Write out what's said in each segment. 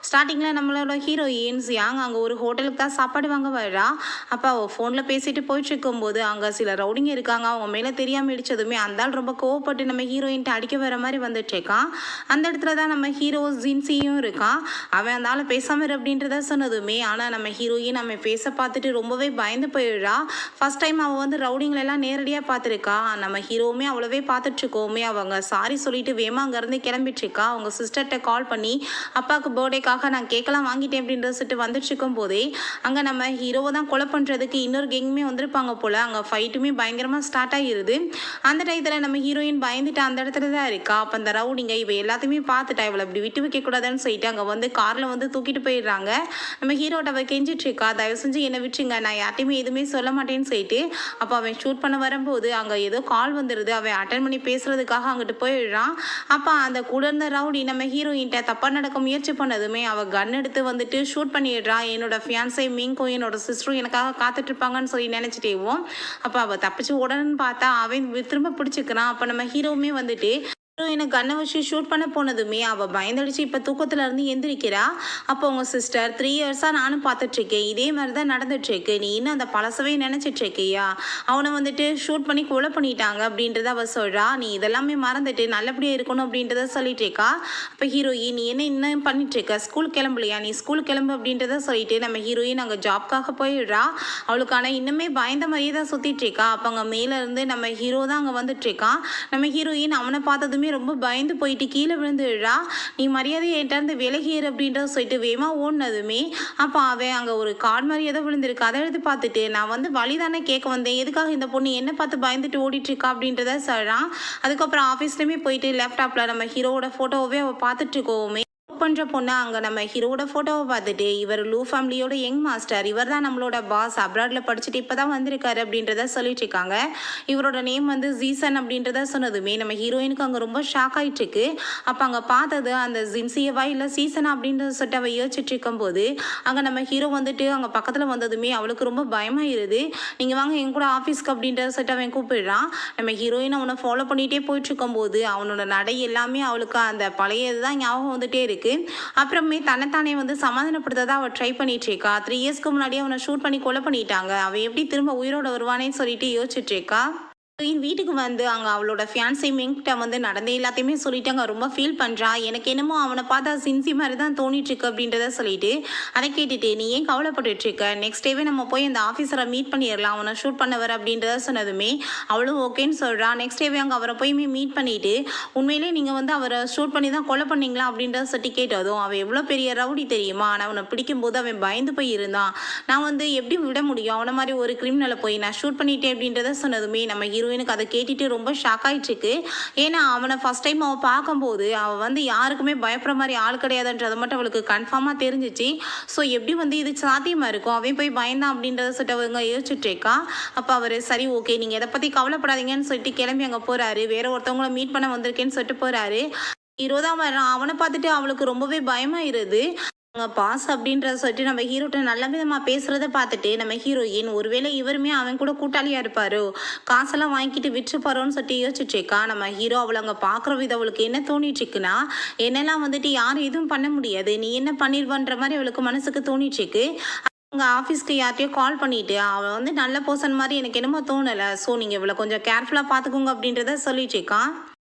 ஸ்டார்டிங்கில் நம்மளோட heroine Chiang அங்கே ஒரு ஹோட்டலுக்கு தான் சாப்பாடு வாங்க வரா. அப்போ அவள் ஃபோனில் பேசிட்டு போயிட்டு இருக்கும்போது அங்கே சில ரவுடிங்க இருக்காங்க. அவங்க மேலே தெரியாமல் இடிச்சதுமே அந்த ஆள் ரொம்ப கோவப்பட்டு நம்ம ஹீரோயின்ட்டு அடிக்க வர மாதிரி வந்துட்டுருக்கான். அந்த இடத்துல தான் நம்ம ஹீரோ ஜின்சியும் இருக்கான். அவன் அந்த ஆளை பேசாமல் அப்படின்றத சொன்னதுமே ஆனால் நம்ம ஹீரோயின் நம்ம பேச பார்த்துட்டு ரொம்பவே பயந்து போயிடுறா. ஃபர்ஸ்ட் டைம் அவள் வந்து ரவுடிங்களெல்லாம் நேரடியாக பார்த்துருக்கா. நம்ம ஹீரோவுமே அவ்வளோவே பார்த்துட்ருக்கோமே அவங்க சாரி சொல்லிட்டு வேமா அங்கேருந்து கிளம்பிட்டுருக்கா. அவங்க சிஸ்டர்கிட்ட கால் பண்ணி அப்பாவுக்கு பர்த்டேக்காக நான் கேட்கலாம் வாங்கிட்டேன் அப்படின்றத சொல்லிட்டு வந்துட்டு இருக்கும் போதே அங்கே நம்ம ஹீரோவை தான் கொலை பண்ணுறதுக்கு இன்னொரு கேங்குமே வந்திருப்பாங்க போல். அங்கே ஃபைட்டுமே பயங்கரமாக ஸ்டார்ட் ஆகிடுது. அந்த டயத்தில் நம்ம ஹீரோயின் பயந்துட்டு அந்த இடத்துல தான் இருக்கா. அப்போ அந்த ரவுடிங்க இவ எல்லாத்தையுமே பார்த்துட்டா இவளை இப்படி விட்டு வைக்கக்கூடாதுன்னு சொல்லிட்டு அங்கே வந்து காரில் வந்து தூக்கிட்டு போயிடுறாங்க. நம்ம ஹீரோட்ட அவள் கெஞ்சிட்டு இருக்கா, தயவு செஞ்சு என்னை விட்டுருங்க, நான் யார்ட்டையுமே எதுவுமே சொல்ல மாட்டேன்னு சொல்லிட்டு. அப்போ அவன் ஷூட் பண்ண வரும்போது அங்கே ஏதோ கால் வந்துடுது. அவன் அட்டன் பண்ணி பேசுறதுக்காக அங்கிட்டு போயிடுறான். அப்போ அந்த கூட இருந்த ரவுடி நம்ம ஹீரோயின்ட்ட தப்பாக நடக்க முயற்சி பண்ணதுமே அவள் கன் எடுத்து வந்துட்டு ஷூட் பண்ணிடுறான். என்னோட ஃபியான்ஸை மீங்கும் என்னோட சிஸ்டரும் எனக்காக காத்துட்டு இருப்பாங்கன்னு சொல்லி நினச்சிட்டேவும். அப்போ அவள் தப்பிச்சு உடனே பார்த்தா அவன் திரும்ப பிடிச்சிக்கிறான். அப்போ நம்ம ஹீரோவுமே வந்துட்டு எனக்கு கண்ணை வச்சு ஷூட் பண்ண போனதுமே அவள் பயந்தடிச்சு இப்போ தூக்கத்தில் இருந்து எந்திரிக்கிறா. அப்போ உங்கள் சிஸ்டர் 3 இயர்ஸாக நானும் பார்த்துட்ருக்கேன், இதே மாதிரி தான் நடந்துட்டுருக்கு, நீ இன்னும் அந்த பழசவே நினச்சிட்ருக்கியா, அவனை வந்துட்டு ஷூட் பண்ணி கொலை பண்ணிட்டாங்க அப்படின்றத அவள் சொல்கிறா. நீ இதெல்லாமே மறந்துட்டு நல்லபடியாக இருக்கணும் அப்படின்றத சொல்லிட்டு இருக்கா. அப்போ ஹீரோயின் நீ என்ன இன்னும் பண்ணிட்டுருக்க, ஸ்கூல் கிளம்பலையா, நீ ஸ்கூல் கிளம்பு அப்படின்றத சொல்லிட்டு நம்ம ஹீரோயின் அங்கே ஜாப்காக போயிடுறா. அவளுக்கான இன்னுமே பயந்த மாதிரியே தான் சுற்றிட்டுருக்கா. அப்போ அங்கே மேலேருந்து நம்ம ஹீரோ தான் அங்கே வந்துட்டுருக்கான். நம்ம ஹீரோயின் அவனை பார்த்ததுமே ரொம்ப பயந்து போயிட்டு கீழே விழுந்துடுறா. நீ மரியாதை என்கிட்ட விலகியர் அப்படின்றத சொல்லிட்டு வேமா ஓடினதுமே அப்போ அவன் அங்கே ஒரு கார்டு மாதிரி ஏதோ விழுந்திருக்கு. அதை எடுத்து பார்த்துட்டு நான் வந்து வழிதானே கேட்க வந்தேன், எதுக்காக இந்த பொண்ணு என்ன பார்த்து பயந்துட்டு ஓடிட்டு இருக்கா அப்படின்றத சொல்கிறான். அதுக்கப்புறம் ஆஃபீஸ்லேயுமே போயிட்டு லேப்டாப்பில் நம்ம ஹீரோவோட ஃபோட்டோவே அவள் பார்த்துட்டு இருக்கோமே பண்ணுற பொண்ணு அங்கே நம்ம ஹீரோட ஃபோட்டோவை பார்த்துட்டு இவர் லூ ஃபேமிலியோட யங் மாஸ்டர், இவர் தான் நம்மளோட பாஸ், அப்ராடில் படிச்சுட்டு இப்போ தான் வந்திருக்காரு அப்படின்றத சொல்லிட்டு இருக்காங்க. இவரோட நேம் வந்து ஜீசன் அப்படின்றத சொன்னதுமே நம்ம ஹீரோயினுக்கு அங்கே ரொம்ப ஷாக் ஆகிட்டு இருக்கு. அப்போ அங்கே பார்த்தது அந்த ஜின்சியவா இல்லை சீசனா அப்படின்றத சொல்லிட்டு அவள் யோசிச்சுட்டு இருக்கும்போது அங்கே நம்ம ஹீரோ வந்துட்டு அங்கே பக்கத்தில் வந்ததுமே அவளுக்கு ரொம்ப பயமாயிருது. நீங்கள் வாங்க என் கூட ஆஃபீஸ்க்கு அப்படின்றத சொல்லிட்டு அவன் கூப்பிடுறான். நம்ம ஹீரோயின் அவனை ஃபாலோ பண்ணிகிட்டே போயிட்டு இருக்கும்போது அவனோட நடை எல்லாமே அவளுக்கு அந்த பழைய இதுதான் ஞாபகம் வந்துட்டே இருக்கு. அப்புறமே தன்னைத்தானே வந்து சமாதானப்படுத்த அவள் ட்ரை பண்ணிட்டு இருக்கா. 3 இயர்ஸ்க்கு முன்னாடியே அவனை ஷூட் பண்ணி கொலை பண்ணிட்டாங்க, அவன் எப்படி திரும்ப உயிரோட வருவானேன்னு சொல்லிட்டு யோசிச்சுட்டு இருக்கா. வீட்டுக்கு வந்து அங்கே அவளோட ஃபியான்ஸை மிங்கிட்ட வந்து நடந்த எல்லாத்தையுமே சொல்லிட்டு அங்கே ரொம்ப ஃபீல் பண்ணுறா. எனக்கு என்னமோ அவனை பார்த்தா சின்சி மாதிரி தான் தோணிட்டுருக்கு அப்படின்றத சொல்லிட்டு அதை கேட்டுட்டு நீ ஏன் கவலைப்பட்டுட்ருக்க, நெக்ஸ்ட் டேவே நம்ம போய் அந்த ஆஃபீஸரை மீட் பண்ணிடலாம், அவனை ஷூட் பண்ணவர் அப்படின்றத சொன்னதுமே அவளும் ஓகேன்னு சொல்கிறா. நெக்ஸ்ட் டேவே அங்கே அவரை போய் மீட் பண்ணிவிட்டு உண்மையிலே நீங்கள் வந்து அவரை ஷூட் பண்ணி தான் கொலை பண்ணீங்களா அப்படின்றத சொல்லி கேட்டதும் அவன் எவ்வளோ பெரிய ரவுடி தெரியுமா, ஆனால் அவனை பிடிக்கும்போது அவன் பயந்து போய் இருந்தான், நான் வந்து எப்படி விட முடியும், அவனை மாதிரி ஒரு கிரிமினலை போய் நான் ஷூட் பண்ணிட்டேன் அப்படின்றத சொன்னதுமே நம்ம ஹீரோயினுக்கு அதை கேட்டுட்டு ரொம்ப ஷாக் ஆகிட்டு இருக்கு. ஏன்னா அவனை ஃபர்ஸ்ட் டைம் அவள் பார்க்கும்போது அவள் வந்து யாருக்குமே பயப்படுற மாதிரி ஆள் கிடையாதுன்றதை மட்டும் அவளுக்கு கன்ஃபார்மாக தெரிஞ்சிச்சு. ஸோ எப்படி வந்து இது சாத்தியமாக இருக்கும், அவன் போய் பயந்தான் அப்படின்றத சொல்லிட்டு அவங்க யோசிச்சுட்டு இருக்கா. அப்போ அவர் சரி ஓகே நீங்கள் எதை பற்றி கவலைப்படாதீங்கன்னு சொல்லிட்டு கிளம்பி அங்கே போகிறாரு. வேற ஒருத்தவங்கள மீட் பண்ண வந்திருக்கேன்னு சொல்லிட்டு போகிறாரு. ஹீரோ தான் வர்றான். அவனை பார்த்துட்டு அவளுக்கு ரொம்பவே பயமாயிருது. பாஸ் அப்படின்றத சொல்லிட்டு நம்ம ஹீரோட்ட நல்ல விதமாக பேசுகிறத பார்த்துட்டு நம்ம ஹீரோயின் ஒருவேளை இவருமே அவன் கூட கூட்டாளியாக இருப்பாரோ, காசெல்லாம் வாங்கிட்டு விட்டுருப்பாரோன்னு சொல்லிட்டு யோசிச்சுருக்கா. நம்ம ஹீரோ அவளை அங்கே பார்க்குற விதம் அவளுக்கு என்ன தோணிட்டுருக்குன்னா, என்னெல்லாம் வந்துட்டு யாரும் எதுவும் பண்ண முடியாது, நீ என்ன பண்ணிடுவன்ற மாதிரி அவளுக்கு மனசுக்கு தோணிட்டுருக்கு. அவங்க ஆஃபீஸ்க்கு யார்ட்டையோ கால் பண்ணிவிட்டு அவள் வந்து நல்ல பர்சன் மாதிரி எனக்கு என்னமோ தோணலை, ஸோ நீங்கள் இவளை கொஞ்சம் கேர்ஃபுல்லாக பார்த்துக்கோங்க அப்படின்றத சொல்லிட்டுருக்கான்.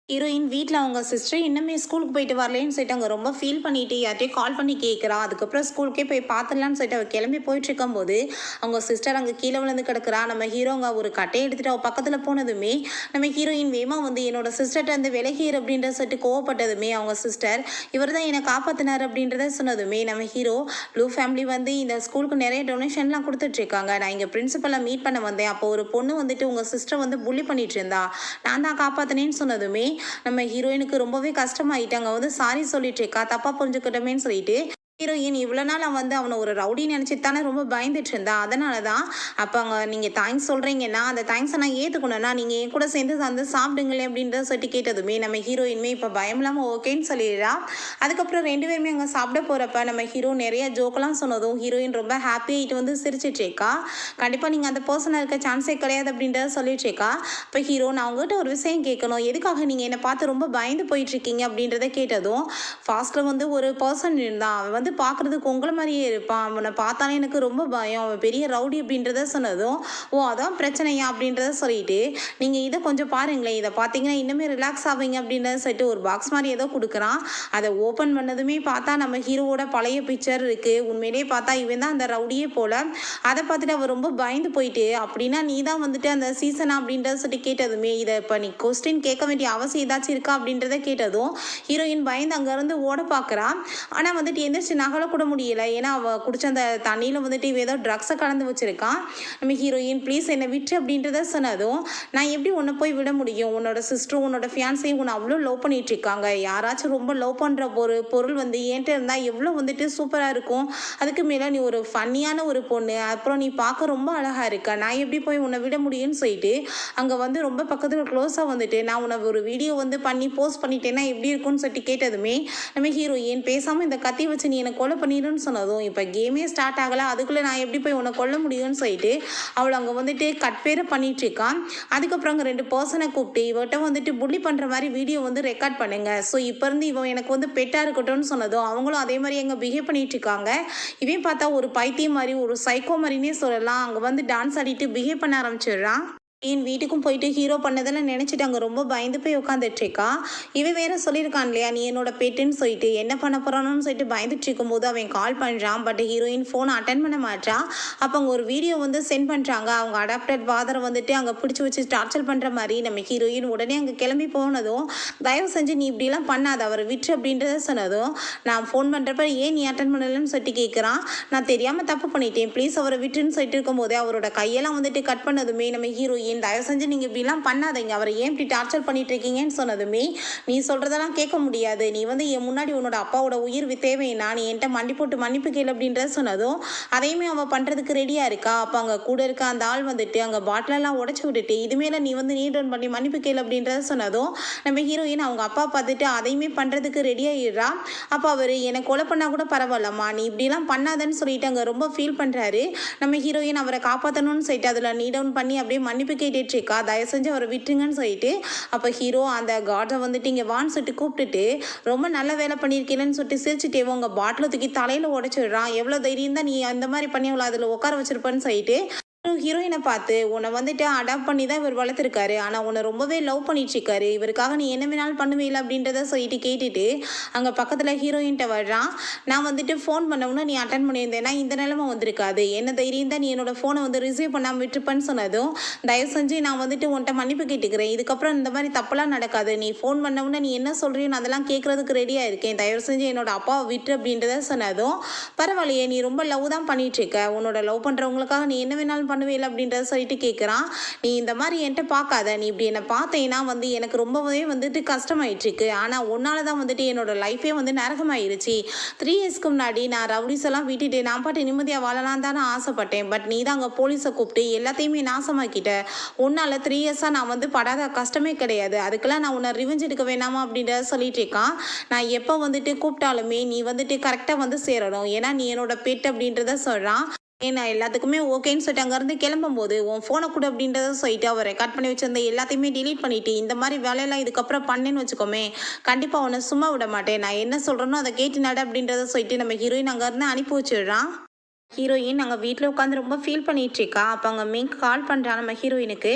ஹீரோயின் வீட்டில் அவங்க சிஸ்டர் இன்னுமே ஸ்கூலுக்கு போயிட்டு வரலேன்னு சொல்லிட்டு அங்கே ரொம்ப ஃபீல் பண்ணிட்டு யார்ட்டையும் கால் பண்ணி கேட்குறா. அதுக்கப்புறம் ஸ்கூலுக்கே போய் பார்த்துடலான்னு சொல்லிட்டு அவள் கிளம்பி போயிட்டு இருக்கும்போது அவங்க சிஸ்டர் அங்கே கீழே விழுந்து கிடக்குறா. நம்ம ஹீரோங்க ஒரு கட்டையை எடுத்துகிட்டு அவள் பக்கத்தில் போனதுமே நம்ம ஹீரோயின் வேமா வந்து என்னோட சிஸ்டர்கிட்ட வந்து விலகிற அப்படின்றத சொல்லிட்டு கோவப்பட்டதுமே அவங்க சிஸ்டர் இவர் தான் என்னை காப்பாற்றினார் அப்படின்றத சொன்னதுமே நம்ம ஹீரோ ப்ளூ ஃபேமிலி வந்து இந்த ஸ்கூலுக்கு நிறைய டொனேஷன்லாம் கொடுத்துட்ருக்காங்க, நான் இங்கே பிரின்சிபலை மீட் பண்ண வந்தேன், அப்போ ஒரு பொண்ணு வந்துட்டு உங்கள் சிஸ்டர் வந்து புள்ளி பண்ணிட்டு இருந்தா, நான் தான் காப்பாற்றினேன்னு சொன்னதுமே நம்ம ஹீரோயினுக்கு ரொம்பவே கஷ்டமாயிட்டாங்க. வந்து சாரி சொல்லிட்டு இருக்கா, தப்பா புரிஞ்சுக்கிட்டோமேன்னு சொல்லிட்டு ஹீரோயின் இவ்வளோ நாள் வந்து அவனை ஒரு ரவுடி நினச்சிட்டு தானே ரொம்ப பயந்துட்டு இருந்தா. அதனால தான் அப்போ அங்கே நீங்கள் தேங்க்ஸ் சொல்கிறீங்கன்னா அந்த தேங்க்ஸை நான் ஏற்றுக்கணும்னா நீங்கள் என் கூட சேர்ந்து வந்து சாப்பிடுங்களே அப்படின்றத சொல்லிட்டு கேட்டதுமே நம்ம ஹீரோயின்மே இப்போ பயம் இல்லாமல் ஓகேன்னு சொல்லிடுறா. அதுக்கப்புறம் 2 பேருமே அங்கே சாப்பிட போகிறப்ப நம்ம ஹீரோ நிறைய ஜோக்கெல்லாம் சொன்னதும் ஹீரோயின் ரொம்ப ஹாப்பியாகிட்டு வந்து சிரிச்சிட்ருக்கா. கண்டிப்பாக நீங்கள் அந்த பர்சனாக இருக்க சான்ஸே கிடையாது அப்படின்றத சொல்லிட்டுருக்கா. இப்போ ஹீரோ நான் உங்கள்கிட்ட ஒரு விஷயம் கேட்கணும், எதுக்காக நீங்கள் என்னை பார்த்து ரொம்ப பயந்து போயிட்டுருக்கீங்க அப்படின்றத கேட்டதும் ஃபாஸ்ட்டில் வந்து ஒரு பர்சன் இருந்தான், அவன் வந்து வந்து பார்க்குறதுக்கு உங்கள மாதிரியே இருப்பான், அவனை பார்த்தாலே எனக்கு ரொம்ப பயம், அவன் பெரிய ரவுடி அப்படின்றத சொன்னதும், ஓ அதான் பிரச்சனையா அப்படின்றத சொல்லிட்டு, நீங்கள் இதை கொஞ்சம் பாருங்களேன், இதை பார்த்தீங்கன்னா இன்னுமே ரிலாக்ஸ் ஆவீங்க அப்படின்றத சொல்லிட்டு ஒரு பாக்ஸ் மாதிரி ஏதோ கொடுக்குறான். அதை ஓப்பன் பண்ணதுமே பார்த்தா நம்ம ஹீரோவோட பழைய பிக்சர் இருக்குது. உண்மையிலேயே பார்த்தா இவன் தான் அந்த ரவுடியே போல். அதை பார்த்துட்டு அவர் ரொம்ப பயந்து போயிட்டு, அப்படின்னா நீ தான் வந்துட்டு அந்த சீசனா அப்படின்றத சொல்லிட்டு கேட்டதுமே, இதை இப்போ நீ கொஸ்டின் கேட்க வேண்டிய அவசியம் ஏதாச்சும் இருக்கா அப்படின்றத கேட்டதும் ஹீரோயின் பயந்து அங்கேருந்து ஓட பார்க்குறா. ஆனால் வந்துட்டு எந்திரிச்சு நகலக்கூட முடியல, ஏன்னா அவள் குடிச்ச அந்த தண்ணியில் வந்துட்டு இவ ஏதோ ட்ரக்ஸை கலந்து வச்சுருக்கான். நம்ம ஹீரோயின் ப்ளீஸ் என்னை விட்டு அப்படின்றத சொன்னதும், நான் எப்படி உன்னை போய் விட முடியும், உன்னோட சிஸ்டரும் உன்னோட ஃபியான்ஸையும் உன்னை அவ்வளோ லவ் பண்ணிட்டு இருக்காங்க, யாராச்சும் ரொம்ப லவ் பண்ணுற ஒரு பொருள் வந்து என்கிட்ட இருந்தால் எவ்வளோ வந்துட்டு சூப்பராக இருக்கும், அதுக்கு மேலே நீ ஒரு ஃபன்னியான ஒரு பொண்ணு, அப்புறம் நீ பார்க்க ரொம்ப அழகாக இருக்க, நான் எப்படி போய் உன்னை விட முடியும்னு சொல்லிட்டு அங்கே வந்து ரொம்ப பக்கத்தில் க்ளோஸாக வந்துட்டு நான் உன்னை ஒரு வீடியோ வந்து பண்ணி போஸ்ட் பண்ணிட்டேன்னா எப்படி இருக்கும்னு சொல்லிட்டு கேட்டதுமே, நம்ம ஹீரோயின் பேசாமல் இந்த கத்தி வச்சு நீ என்னை கொலை பண்ணிடுன்னு சொன்னதும், இப்போ கேமே ஸ்டார்ட் ஆகலை, அதுக்குள்ளே நான் எப்படி போய் உன்னை கொல்ல முடியும்னு சொல்லிட்டு அவளை அங்கே வந்துட்டு கட்பேரை பண்ணிட்டு இருக்கான். அதுக்கப்புறம் அங்கே 2 பர்சனை கூப்பிட்டு இவட்ட வந்துட்டு புள்ளி பண்ணுற மாதிரி வீடியோ வந்து ரெக்கார்ட் பண்ணுங்க, ஸோ இப்போ இருந்து இவன் எனக்கு வந்து பெட்டாக இருக்கட்டும்னு சொன்னதும் அவங்களும் அதே மாதிரி எங்கே பிஹேவ் பண்ணிட்டு இருக்காங்க. இவன் பார்த்தா ஒரு பைத்தியம் மாதிரி ஒரு சைக்கோ மாதிரினே சொல்லலாம். அங்கே வந்து டான்ஸ் ஆடிட்டு பிஹேவ் பண்ண ஆரம்பிச்சிடுறான். என் வீட்டுக்கும் போயிட்டு ஹீரோ பண்ணதெல்லாம் நினச்சிட்டு அங்கே ரொம்ப பயந்து போய் உட்காந்துட்ருக்கா. இவன் வேற சொல்லியிருக்கான் இல்லையா, நீ என்னோட பெட்டுன்னு சொல்லிட்டு என்ன பண்ண போகிறான்னு சொல்லிட்டு பயந்துட்டு இருக்கும்போது அவன் கால் பண்ணுறான். பட் ஹீரோயின் ஃபோனை அட்டன் பண்ண மாட்டான். அப்போ அங்கே ஒரு வீடியோ வந்து சென்ட் பண்ணுறாங்க. அவங்க அடாப்டட் ஃபாதரை வந்துட்டு அங்கே பிடிச்சி வச்சு டார்ச்சர் பண்ணுற மாதிரி. நம்ம ஹீரோயின் உடனே அங்கே கிளம்பி போனதும், தயவு செஞ்சு நீ இப்படிலாம் பண்ணாத, அவரை விட்டு அப்படின்றத சொன்னதும், நான் ஃபோன் பண்ணுறப்ப ஏன் நீ அட்டன் பண்ணலன்னு சொல்லிட்டு கேட்குறான். நான் தெரியாமல் தப்பு பண்ணிட்டேன், ப்ளீஸ் அவரை விட்டுன்னு சொல்லிட்டு இருக்கும்போதே அவரோட கையெல்லாம் வந்துட்டு கட் பண்ணதுமே நம்ம ஹீரோயின், தயவு செஞ்சு நீங்கள் இப்படிலாம் பண்ணாதீங்க, அவரை ஏன் இப்படி டார்ச்சர் பண்ணிட்டு இருக்கீங்கன்னு சொன்னதுமே, நீ சொல்கிறதெல்லாம் கேட்க முடியாது, நீ வந்து என் முன்னாடி உன்னோட அப்பாவோட உயிர் தேவைன்னா நீ என்கிட்ட மண்டி போட்டு மன்னிப்பு கேளு அப்படின்றத சொன்னதும், அதையுமே அவள் பண்ணுறதுக்கு ரெடியாக இருக்கா. அப்போ அங்கே கூட இருக்க அந்த ஆள் வந்துட்டு அங்கே பாட்டிலெல்லாம் உடச்சி விட்டுட்டு இதுமேல நீ வந்து நீட் டவுன் பண்ணி மன்னிப்பு கேளு அப்படின்றத சொன்னதும், நம்ம ஹீரோயின் அவங்க அப்பா பார்த்துட்டு அதையுமே பண்ணுறதுக்கு ரெடியாகிடுறா. அப்போ அவர் என்னை கொலை பண்ணால் கூட பரவாயில்லம்மா, நீ இப்படிலாம் பண்ணாதன்னு சொல்லிட்டு அங்கே ரொம்ப ஃபீல் பண்ணுறாரு. நம்ம ஹீரோயின் அவரை காப்பாற்றணும்னு சொல்லிட்டு அதில் நீட் டவுன் பண்ணி அப்படியே மன்னிப்பு கேட்டுட்ருக்கா, தயவு செஞ்சு அவரை விட்டுருங்கன்னு சொல்லிட்டு. அப்போ ஹீரோ அந்த கார்டை வந்துட்டு இங்கே வான்னு சொல்லிட்டு கூப்பிட்டுட்டு, ரொம்ப நல்ல வேலை பண்ணியிருக்கீங்கன்னு சொல்லிட்டு சிரிச்சுட்டே உங்கள் பாட்டிலை தூக்கி தலையில் உடச்சிடுறான். எவ்வளோ தைரியம் தான் நீ அந்த மாதிரி பண்ணி அவ்வளோ அதில் உட்கார வச்சிருப்பேன்னு சொல்லிட்டு ஹீரோயினை பார்த்து, உன்னை வந்துட்டு அடாப்ட் பண்ணி தான் இவர் வளர்த்துருக்காரு, ஆனால் உன்னை ரொம்பவே லவ் பண்ணிட்டுருக்காரு, இவருக்காக நீ என்ன வேணாலும் பண்ணுவீல அப்படின்றத சொல்லிட்டு கேட்டுட்டு அங்கே பக்கத்தில் ஹீரோயின்ட்ட வர்றான். நான் வந்துட்டு ஃபோன் பண்ணவுன்னு நீ அட்டன் பண்ணியிருந்தேன்னா இந்த நிலைமை வந்திருக்காது, என்ன தைரியம் தான் நீ என்னோட ஃபோனை வந்து ரிசீவ் பண்ணாமல் விட்டுருப்பேன்னு சொன்னதும், தயவு செஞ்சு நான் வந்துட்டு உன்ட்ட மன்னிப்பு கேட்டுக்கிறேன், இதுக்கப்புறம் இந்த மாதிரி தப்பெல்லாம் நடக்காது, நீ ஃபோன் பண்ணவுன்னு நீ என்ன சொல்கிறீன்னு அதெல்லாம் கேட்குறதுக்கு ரெடியாக இருக்கேன், தயவு செஞ்சு என்னோட அப்பாவை விட்டு அப்படின்றத சொன்னதும், பரவாயில்லையே நீ ரொம்ப லவ் தான் பண்ணிகிட்ருக்க, உன்னோட லவ் பண்ணுறவங்களுக்காக நீ என்ன வேணாலும் பண்ணுவேல அப்படின்றத சொல்லிட்டு கேட்குறான். நீ இந்த மாதிரி என்கிட்ட பார்க்காத, நீ இப்படி என்னை பார்த்தேன்னா வந்து எனக்கு ரொம்பவே வந்துட்டு கஷ்டமாயிட்டுருக்கு, ஆனால் உன்னால தான் வந்துட்டு என்னோட லைஃபே வந்து நரகமாயிருச்சு. 3 இயர்ஸ்க்கு முன்னாடி நான் ரவுடிஸ் எல்லாம் விட்டுட்டு நான் பாட்டு நிம்மதியாக வாழலாம் தானே ஆசைப்பட்டேன், பட் நீ தான் அங்கே போலீஸை கூப்பிட்டு எல்லாத்தையுமே நாசமாக்கிட்ட, உன்னால் 3 இயர்ஸாக நான் வந்து படாத கஷ்டமே கிடையாது, அதுக்கெல்லாம் நான் உன்னை ரிவெஞ்ச் எடுக்க வேணாமா அப்படின்றத சொல்லிட்டு இருக்கான். நான் எப்போ வந்துட்டு கூப்பிட்டாலுமே நீ வந்துட்டு கரெக்டாக வந்து சேரணும், ஏன்னா நீ என்னோட பெட் அப்படின்றத சொல்கிறான். நான் எல்லாத்துக்குமே ஓகேன்னு சொல்லிட்டு அங்கேருந்து கிளம்பும்போது உன் ஃபோனை கொடு அப்படின்றத சொல்லிட்டு அவர் ரெக்கார்ட் பண்ணி வச்சிருந்த எல்லாத்தையுமே டிலீட் பண்ணிவிட்டு, இந்த மாதிரி வேலையெல்லாம் இதுக்கப்புறம் பண்ணேன்னு வச்சுக்கோமே, கண்டிப்பாக உன்னை சும்மா விட மாட்டேன், நான் என்ன சொல்கிறேனோ அதை கேட்டு நட அப்படின்றத சொல்லிட்டு நம்ம ஹீரோயின் அங்கேருந்து அனுப்பி வச்சிடுறான். ஹீரோயின் அங்கே வீட்டில் உட்காந்து ரொம்ப ஃபீல் பண்ணிகிட்ருக்கா. அப்போ அங்கே மிங்க் கால் பண்ணுறான் நம்ம ஹீரோயினுக்கு.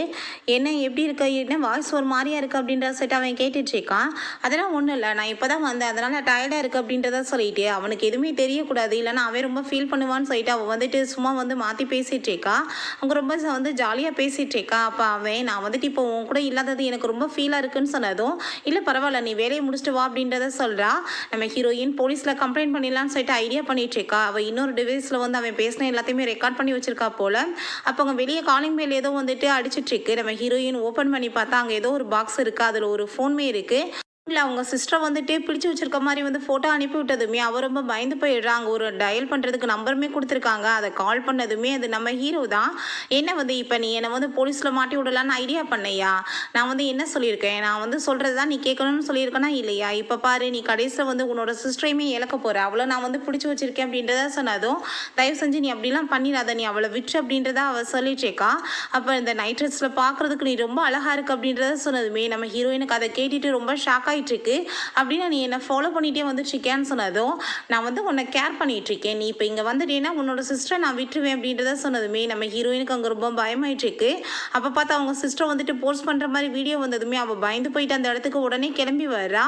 என்ன எப்படி இருக்க, என்ன வாய்ஸ் ஒரு மாதிரியா இருக்குது அப்படின்றத சொல்லிட்டு அவன் கேட்டுட்ருக்கான். அதெல்லாம் ஒன்றும் இல்லை, நான் இப்போ தான் வந்தேன், அதனால் டயர்டாக இருக்குது அப்படின்றத சொல்லிட்டு அவனுக்கு எதுவுமே தெரியக்கூடாது, இல்லைனா அவன் ரொம்ப ஃபீல் பண்ணுவான்னு சொல்லிட்டு அவன் வந்துட்டு சும்மா வந்து மாற்றி பேசிகிட்ருக்கா. அவங்க ரொம்ப வந்து ஜாலியாக பேசிகிட்ருக்கா. அப்போ அவன் நான் வந்துட்டு இப்போ உன் கூட இல்லாதது எனக்கு ரொம்ப ஃபீலாக இருக்குன்னு சொன்னதும், இல்லை பரவாயில்ல நீ வேலையை முடிச்சுட்டு வா அப்படின்றத சொல்கிறா. நம்ம ஹீரோயின் போலீஸில் கம்ப்ளைண்ட் பண்ணிடலான்னு சொல்லிட்டு ஐடியா பண்ணிகிட்ருக்கா. அவள் இன்னொரு டிவைஸில் வந்து அவன் பேசின எல்லாத்தையுமே ரெக்கார்ட் பண்ணி வச்சிருக்கா போல. அப்போ அங்கே வெளியே காலிங் பெல் ஏதோ வந்துட்டு அடிச்சிட்டு இருக்கு. நம்ம ஹீரோயின் ஓப்பன் பண்ணி பார்த்தா அங்கே ஏதோ ஒரு பாக்ஸ் இருக்கு, அதில் ஒரு ஃபோனுமே இருக்கு. இல்லை அவங்க சிஸ்டரை வந்துட்டு பிடிச்சி வச்சிருக்க மாதிரி வந்து ஃபோட்டோ அனுப்பி விட்டதுமே அவள் ரொம்ப பயந்து போயிடுறாங்க. ஒரு டயல் பண்ணுறதுக்கு நம்பருமே கொடுத்துருக்காங்க, அதை கால் பண்ணதுமே அது நம்ம ஹீரோ தான். என்ன வந்து இப்போ நீ என்னை வந்து போலீஸில் மாட்டி விடலான்னு ஐடியா பண்ணையா, நான் வந்து என்ன சொல்லியிருக்கேன், நான் வந்து சொல்கிறது தான் நீ கேட்கணும்னு சொல்லியிருக்கேனா இல்லையா, இப்போ பாரு நீ கடைசியில் வந்து உன்னோட சிஸ்டரையுமே இழக்க போகிற, அவளை நான் வந்து பிடிச்சி வச்சிருக்கேன் அப்படின்றத சொன்னதும், தயவு செஞ்சு நீ அப்படிலாம் பண்ணிடாத, நீ அவளை விட்டு அப்படின்றத அவள் சொல்லிட்டேக்கா. அப்போ இந்த நைட் ட்ரெஸ்ஸில் பார்க்குறதுக்கு நீ ரொம்ப அழகாக இருக்கு அப்படின்றத சொன்னதுமே நம்ம ஹீரோயினுக்கு அதை கேட்டுட்டு ரொம்ப ஷாக்காக ஆயிட்டுருக்கு. அப்படின்னா நீ என்னை ஃபாலோ பண்ணிகிட்டே வந்துட்டுருக்கேன்னு சொன்னதும், நான் வந்து உன்னை கேர் பண்ணிகிட்ருக்கேன். நீ இப்போ இங்கே வந்துட்டேன்னா உன்னோட சிஸ்டரை நான் விட்டுருவேன் அப்படின்றத சொன்னதுமே நம்ம ஹீரோயினுக்கு அங்கே ரொம்ப பயமாயிட்டுருக்கு. அப்போ பார்த்தா அவங்க சிஸ்டர் வந்துட்டு போஸ்ட் பண்ணுற மாதிரி வீடியோ வந்ததுமே அவள் பயந்து போயிட்டு அந்த இடத்துக்கு உடனே கிளம்பி வர்றா.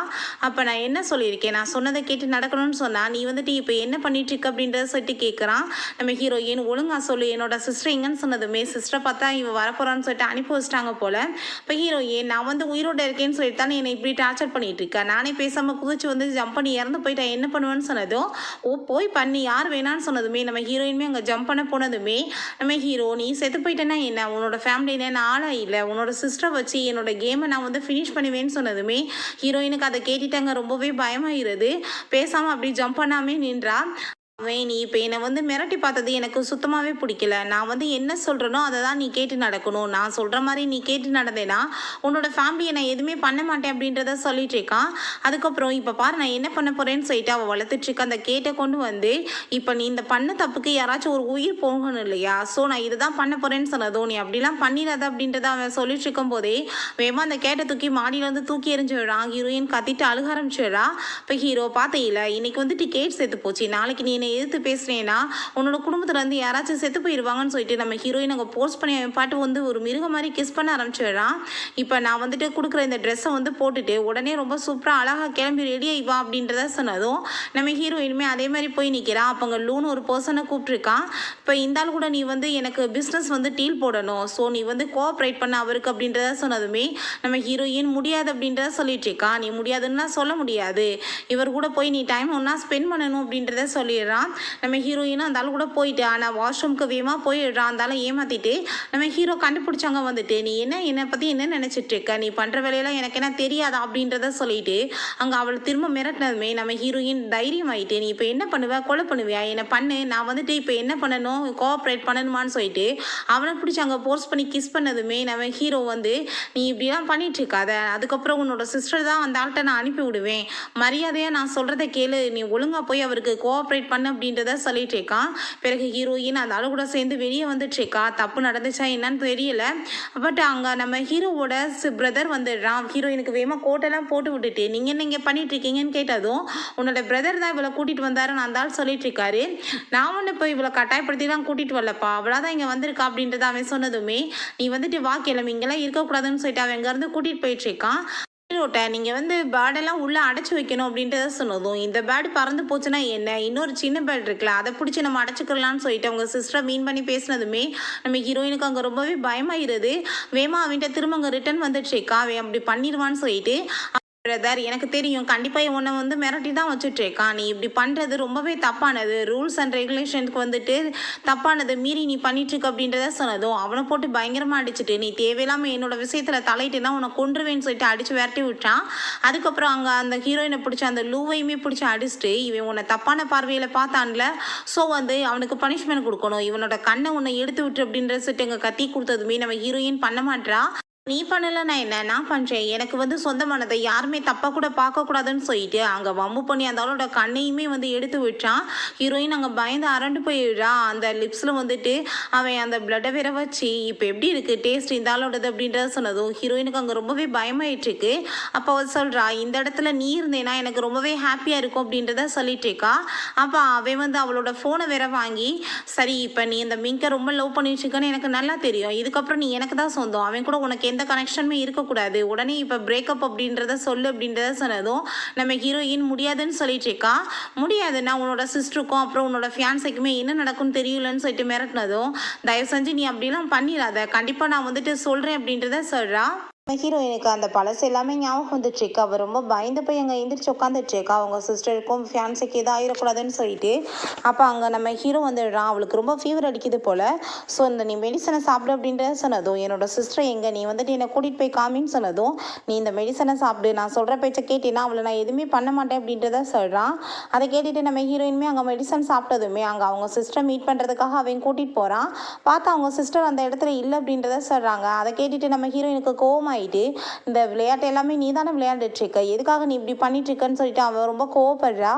அப்போ நான் என்ன சொல்லியிருக்கேன், நான் சொன்னதை கேட்டு நடக்கணும்னு சொன்னா, நீ வந்துட்டு இப்போ என்ன பண்ணிகிட்ருக்க அப்படின்றத சொல்லிட்டு கேட்குறான். நம்ம ஹீரோயின் ஒழுங்கா சொல்லு, என்னோட சிஸ்டர் எங்கன்னு சொன்னதுமே சிஸ்டரை பார்த்தா இவன் வரப்போறான்னு சொல்லிட்டு அனுப்பி வச்சிட்டாங்க போல. இப்போ ஹீரோயின் நான் வந்து உயிரோட இருக்கேன்னு சொல்லிட்டு தானே என்னை இப்படி டார்ச்சர் பண்ணிட்டு இருக்கேன், நானே பேசாமல் குதிச்சு வந்து ஜம்ப் பண்ணி இறந்து போயிட்டா என்ன பண்ணுவேன்னு சொன்னதும், ஓ போய் பண்ணி யார் வேணான்னு சொன்னதுமே நம்ம ஹீரோயினுமே அங்கே ஜம்ப் பண்ண போனதுமே நம்ம ஹீரோ நீ செத்து போயிட்டேன்னா என்ன, உன்னோட ஃபேமிலியில நான் ஆளா இல்லை, உன்னோட சிஸ்டரை வச்சு என்னோட கேமை நான் வந்து ஃபினிஷ் பண்ணுவேன்னு சொன்னதுமே ஹீரோயினுக்கு அதை கேட்டுட்டாங்க ரொம்பவே பயமாயிருது. பேசாமல் அப்படி ஜம்ப் பண்ணாமே நின்றா. அவன் நீ இப்போ என்னை வந்து மிரட்டி பார்த்தது எனக்கு சுத்தமாகவே பிடிக்கல. நான் வந்து என்ன சொல்கிறேனோ அதை தான் நீ கேட்டு நடக்கணும். நான் சொல்கிற மாதிரி நீ கேட்டு நடந்தேன்னா உன்னோட ஃபேமிலியை நான் எதுவுமே பண்ண மாட்டேன் அப்படின்றத சொல்லிட்டு இருக்கான். அதுக்கப்புறம் இப்போ பாரு நான் என்ன பண்ண போகிறேன்னு சொல்லிட்டு அவள் வளர்த்துட்ருக்க அந்த கேட்டை கொண்டு வந்து இப்போ நீ இந்த பண்ண தப்புக்கு யாராச்சும் ஒரு உயிர் போகணும் இல்லையா, ஸோ நான் இதை தான் பண்ண போகிறேன்னு சொன்னதும் நீ அப்படிலாம் பண்ணிடாத அப்படின்றத அவன் சொல்லிட்டு இருக்கும் போதே வேகமாக அந்த கேட்டை தூக்கி மாடியிலேருந்து தூக்கி எறிஞ்சு விடுறான். ஹீரோயின் கத்திட்டு அழுக ஆரம்பிச்சிடுறா. இப்போ ஹீரோ பார்த்தீங்கள இன்னைக்கு வந்துட்டு கேட் சேர்த்து போச்சு, நாளைக்கு நீ எதிர்த்து பேசுறேன்னா உன்னோட குடும்பத்துல இருந்து யாராச்சும் செத்து போயிடுவாங்கன்னு சொல்லிட்டு நம்ம ஹீரோயின் அங்கே போஸ்ட் பண்ணி பாட்டு வந்து ஒரு மிருக மாதிரி கிஸ் பண்ண ஆரம்பிச்சிடுறான். இப்போ நான் வந்துட்டு கொடுக்குற இந்த ட்ரெஸ்ஸை வந்து போட்டுட்டு உடனே ரொம்ப சூப்பராக அழகாக கிளம்பி ரெடி ஆயிவா அப்படின்றத சொன்னதும் நம்ம ஹீரோயினுமே அதே மாதிரி போய் நிற்கிறான். அப்போ அங்கே லூன்னு ஒரு பர்சனை கூப்பிட்டுருக்கான். இப்போ இந்த ஆள் கூட நீ வந்து எனக்கு பிஸ்னஸ் வந்து டீல் போடணும், ஸோ நீ வந்து கோஆப்ரேட் பண்ண அவருக்கு அப்படின்றத சொன்னதுமே நம்ம ஹீரோயின் முடியாது அப்படின்றத சொல்லிட்டு இருக்கான். நீ முடியாதுன்னா சொல்ல முடியாது, இவர் கூட போய் நீ டைம் ஒன்றா ஸ்பெண்ட் பண்ணணும் அப்படின்றத சொல்லிடுறான். நம்ம ஹீரோயினும் அந்த ஆள் கூட போயிட்டு ஆனால் வாஷ்ரூம்க்கு வேகமாக போயிடுறான். அந்த ஆளை ஏமாற்றிட்டு நம்ம ஹீரோ கண்டுபிடிச்சாங்க வந்துட்டு நீ என்னை பற்றி என்ன நினச்சிட்டு இருக்க, நீ பண்ணுற வேலையெல்லாம் எனக்கு என்ன தெரியாதா அப்படின்றத சொல்லிட்டு அங்கே அவளை திரும்ப மிரட்டினதுமே நம்ம ஹீரோயின் தைரியம் ஆகிட்டு நீ இப்போ என்ன பண்ணுவ, கொலை பண்ணுவியா, என்னை பண்ணு, நான் வந்துட்டு இப்போ என்ன பண்ணணும், கோஆப்ரேட் பண்ணணுமான்னு சொல்லிட்டு அவனை பிடிச்சி அங்கே போஸ்ட் பண்ணி கிஸ் பண்ணதுமே நம்ம ஹீரோ வந்து நீ இப்படிலாம் பண்ணிட்டு இருக்காத, அதுக்கப்புறம் உன்னோட சிஸ்டர் தான் அந்த ஆள்கிட்ட நான் அனுப்பி விடுவேன், மரியாதையாக நான் சொல்கிறத கேளு, நீ ஒழுங்காக போய் அவருக்கு கோஆப்ரேட் பண்ண அப்படின்றத சொல்லிட்டு இருக்கான். பிறகு ஹீரோயின் அந்த ஆளு கூட சேர்ந்து வெளியே வந்துட்டு இருக்கா. தப்பு நடந்துச்சா என்னன்னு தெரியல. பட் அங்கே நம்ம ஹீரோவோட பிரதர் வந்துடுறான். ஹீரோயினுக்கு வேகமாக கோட்டெல்லாம் போட்டு விட்டுட்டு நீங்கள் என்ன இங்கே பண்ணிட்டு இருக்கீங்கன்னு கேட்டதும் உன்னோட பிரதர் தான் இவளை கூட்டிகிட்டு வந்தாருன்னு அந்த ஆள் சொல்லிட்டு இருக்காரு. நான் ஒன்று போய் இவளை கட்டாயப்படுத்தி தான் கூட்டிகிட்டு வரலப்பா, அவளாக தான் இங்கே வந்திருக்கா அப்படின்றத அவன் சொன்னதுமே நீ வந்துட்டு வா கிளம்பி, இங்கெல்லாம் இருக்கக்கூடாதுன்னு சொல்லிட்டு அவன் இங்கேருந்து கூட்டிகிட்டு போயிட்டு இருக்கான். ஹீரோட்ட நீங்கள் வந்து பேடெல்லாம் உள்ளே அடைச்சி வைக்கணும் அப்படின்றத சொன்னதும் இந்த பேட் பறந்து போச்சுன்னா என்ன, இன்னொரு சின்ன பேட் இருக்குல்ல அதை பிடிச்சி நம்ம அடைச்சிக்கலாம்னு சொல்லிட்டு அவங்க சிஸ்டரை மீன் பண்ணி பேசினதுமே நம்ம ஹீரோயினுக்கு அங்கே ரொம்பவே பயமாயிருது. வேமா அவன்கிட்ட திரும்ப அங்கே ரிட்டன் வந்துடுச்சேக்கா, அவன் அப்படி பண்ணிடுவான்னு சொல்லிட்டு பிரதர் எனக்கு தெரியும் கண்டிப்பாக உன்னை வந்து மிரட்டி தான் வச்சுட்ருக்கான், நீ இப்படி பண்ணுறது ரொம்பவே தப்பானது, ரூல்ஸ் அண்ட் ரெகுலேஷனுக்கு வந்துட்டு தப்பானது மீறி நீ பண்ணிட்டுருக்க அப்படின்றத சொன்னதும் அவனை போட்டு பயங்கரமாக அடிச்சுட்டு நீ தேவையில்லாமல் என்னோட விஷயத்தில் தலையிட்டுனா உன்னை கொன்றுவேன்னு சொல்லிட்டு அடித்து விரட்டி விட்டான். அதுக்கப்புறம் அங்கே அந்த ஹீரோயினை பிடிச்சி அந்த லூவையுமே பிடிச்சி அடிச்சுட்டு இவன் உன்னை தப்பான பார்வையில் பார்த்தான்ல, ஸோ வந்து அவனுக்கு பனிஷ்மெண்ட் கொடுக்கணும், இவனோட கண்ணை உன்னை எடுத்து விட்டு அப்படின்ற சொல்லிட்டு அங்கே கத்தி கொடுத்ததுமே நம்ம ஹீரோயின் பண்ண மாட்டா. நீ பண்ணலைன்னா என்ன, நான் பண்ணுறேன், எனக்கு வந்து சொந்தமானதை யாருமே தப்பாக கூட பார்க்கக்கூடாதுன்னு சொல்லிட்டு அங்கே வம்பு பண்ணி அந்த ஆளோட கண்ணையுமே வந்து எடுத்து விட்டான். ஹீரோயின் அங்கே பயந்து அரண்டு போயிடுறா. அந்த லிப்ஸில் வந்துட்டு அவன் அந்த பிளட்டை வேற வச்சு இப்போ எப்படி இருக்குது டேஸ்ட் இந்த ஆளோடது அப்படின்றத சொன்னதும் ஹீரோயினுக்கு அங்கே ரொம்பவே பயமாயிட்டுருக்கு. அப்போ அவள் சொல்கிறா இந்த இடத்துல நீ இருந்தேன்னா எனக்கு ரொம்பவே ஹாப்பியாக இருக்கும் அப்படின்றத சொல்லிட்டு இருக்கா. அப்போ அவன் வந்து அவளோட ஃபோனை வேற வாங்கி சரி இப்போ நீ இந்த மிங்கை ரொம்ப லவ் பண்ணிட்டுருக்கன்னு எனக்கு நல்லா தெரியும், இதுக்கப்புறம் நீ எனக்கு தான் சொந்தம், அவன் கூட உனக்கு எந்த கனெக்ஷனுமே இருக்கக்கூடாது, உடனே இப்போ பிரேக்கப் அப்படின்றத சொல்லு அப்படின்றத சொன்னதும் நம்ம ஹீரோயின் முடியாதுன்னு சொல்லிட்டு இருக்கா. முடியாதுன்னா உன்னோட சிஸ்டருக்கும் அப்புறம் உன்னோட ஃபியான்ஸைக்குமே என்ன நடக்கும்னு தெரியலன்னு சொல்லிட்டு மிரட்டினதும் தயவு செஞ்சு நீ அப்படிலாம் பண்ணிடாத, கண்டிப்பாக நான் வந்துட்டு சொல்கிறேன் அப்படின்றத சொல்கிறா. ஹீரோயினுக்கு அந்த பழசு எல்லாமே ஞாபகம் வந்துட்டுருக்கு. அவள் ரொம்ப பயந்து போய் அங்கே எழுந்திரிச்சு உட்காந்துட்ருக்கா. அவங்க சிஸ்டருக்கும் ஃபியான்ஸுக்கு எதுவும் ஆயிடக்கூடாதுன்னு சொல்லிட்டு. அப்போ அங்கே நம்ம ஹீரோ வந்துடுறான். அவளுக்கு ரொம்ப ஃபீவர் அடிக்குது போல். ஸோ இந்த நீ மெடிசனை சாப்பிடு அப்படின்றத சொன்னதும் என்னோட சிஸ்டர் எங்கே, நீ வந்துட்டு என்னை கூட்டிகிட்டு போய் காமின்னு சொன்னதும் நீ இந்த மெடிசனை சாப்பிடு, நான் சொல்கிற பேச்சை கேட்டேன்னா அவளை நான் எதுவுமே பண்ண மாட்டேன் அப்படின்றத சொல்கிறான். அதை கேட்டுட்டு நம்ம ஹீரோயினுமே அங்கே மெடிசன் சாப்பிட்டதுமே அங்கே அவங்க சிஸ்டரை மீட் பண்ணுறதுக்காக அவன் கூட்டிகிட்டு போகிறான். பார்த்தா அவங்க சிஸ்டர் அந்த இடத்துல இல்லை அப்படின்றத சொல்கிறாங்க. அதை கேட்டுட்டு நம்ம ஹீரோயினுக்கு கோவமாக ஆயிட்டு இந்த விளையாட்டு எல்லாமே நீ தானே விளையாண்டுட்டு இருக்க, எதுக்காக நீ இப்படி பண்ணிட்டு இருக்கன்னு சொல்லிட்டு அவன் ரொம்ப கோவப்படுறா.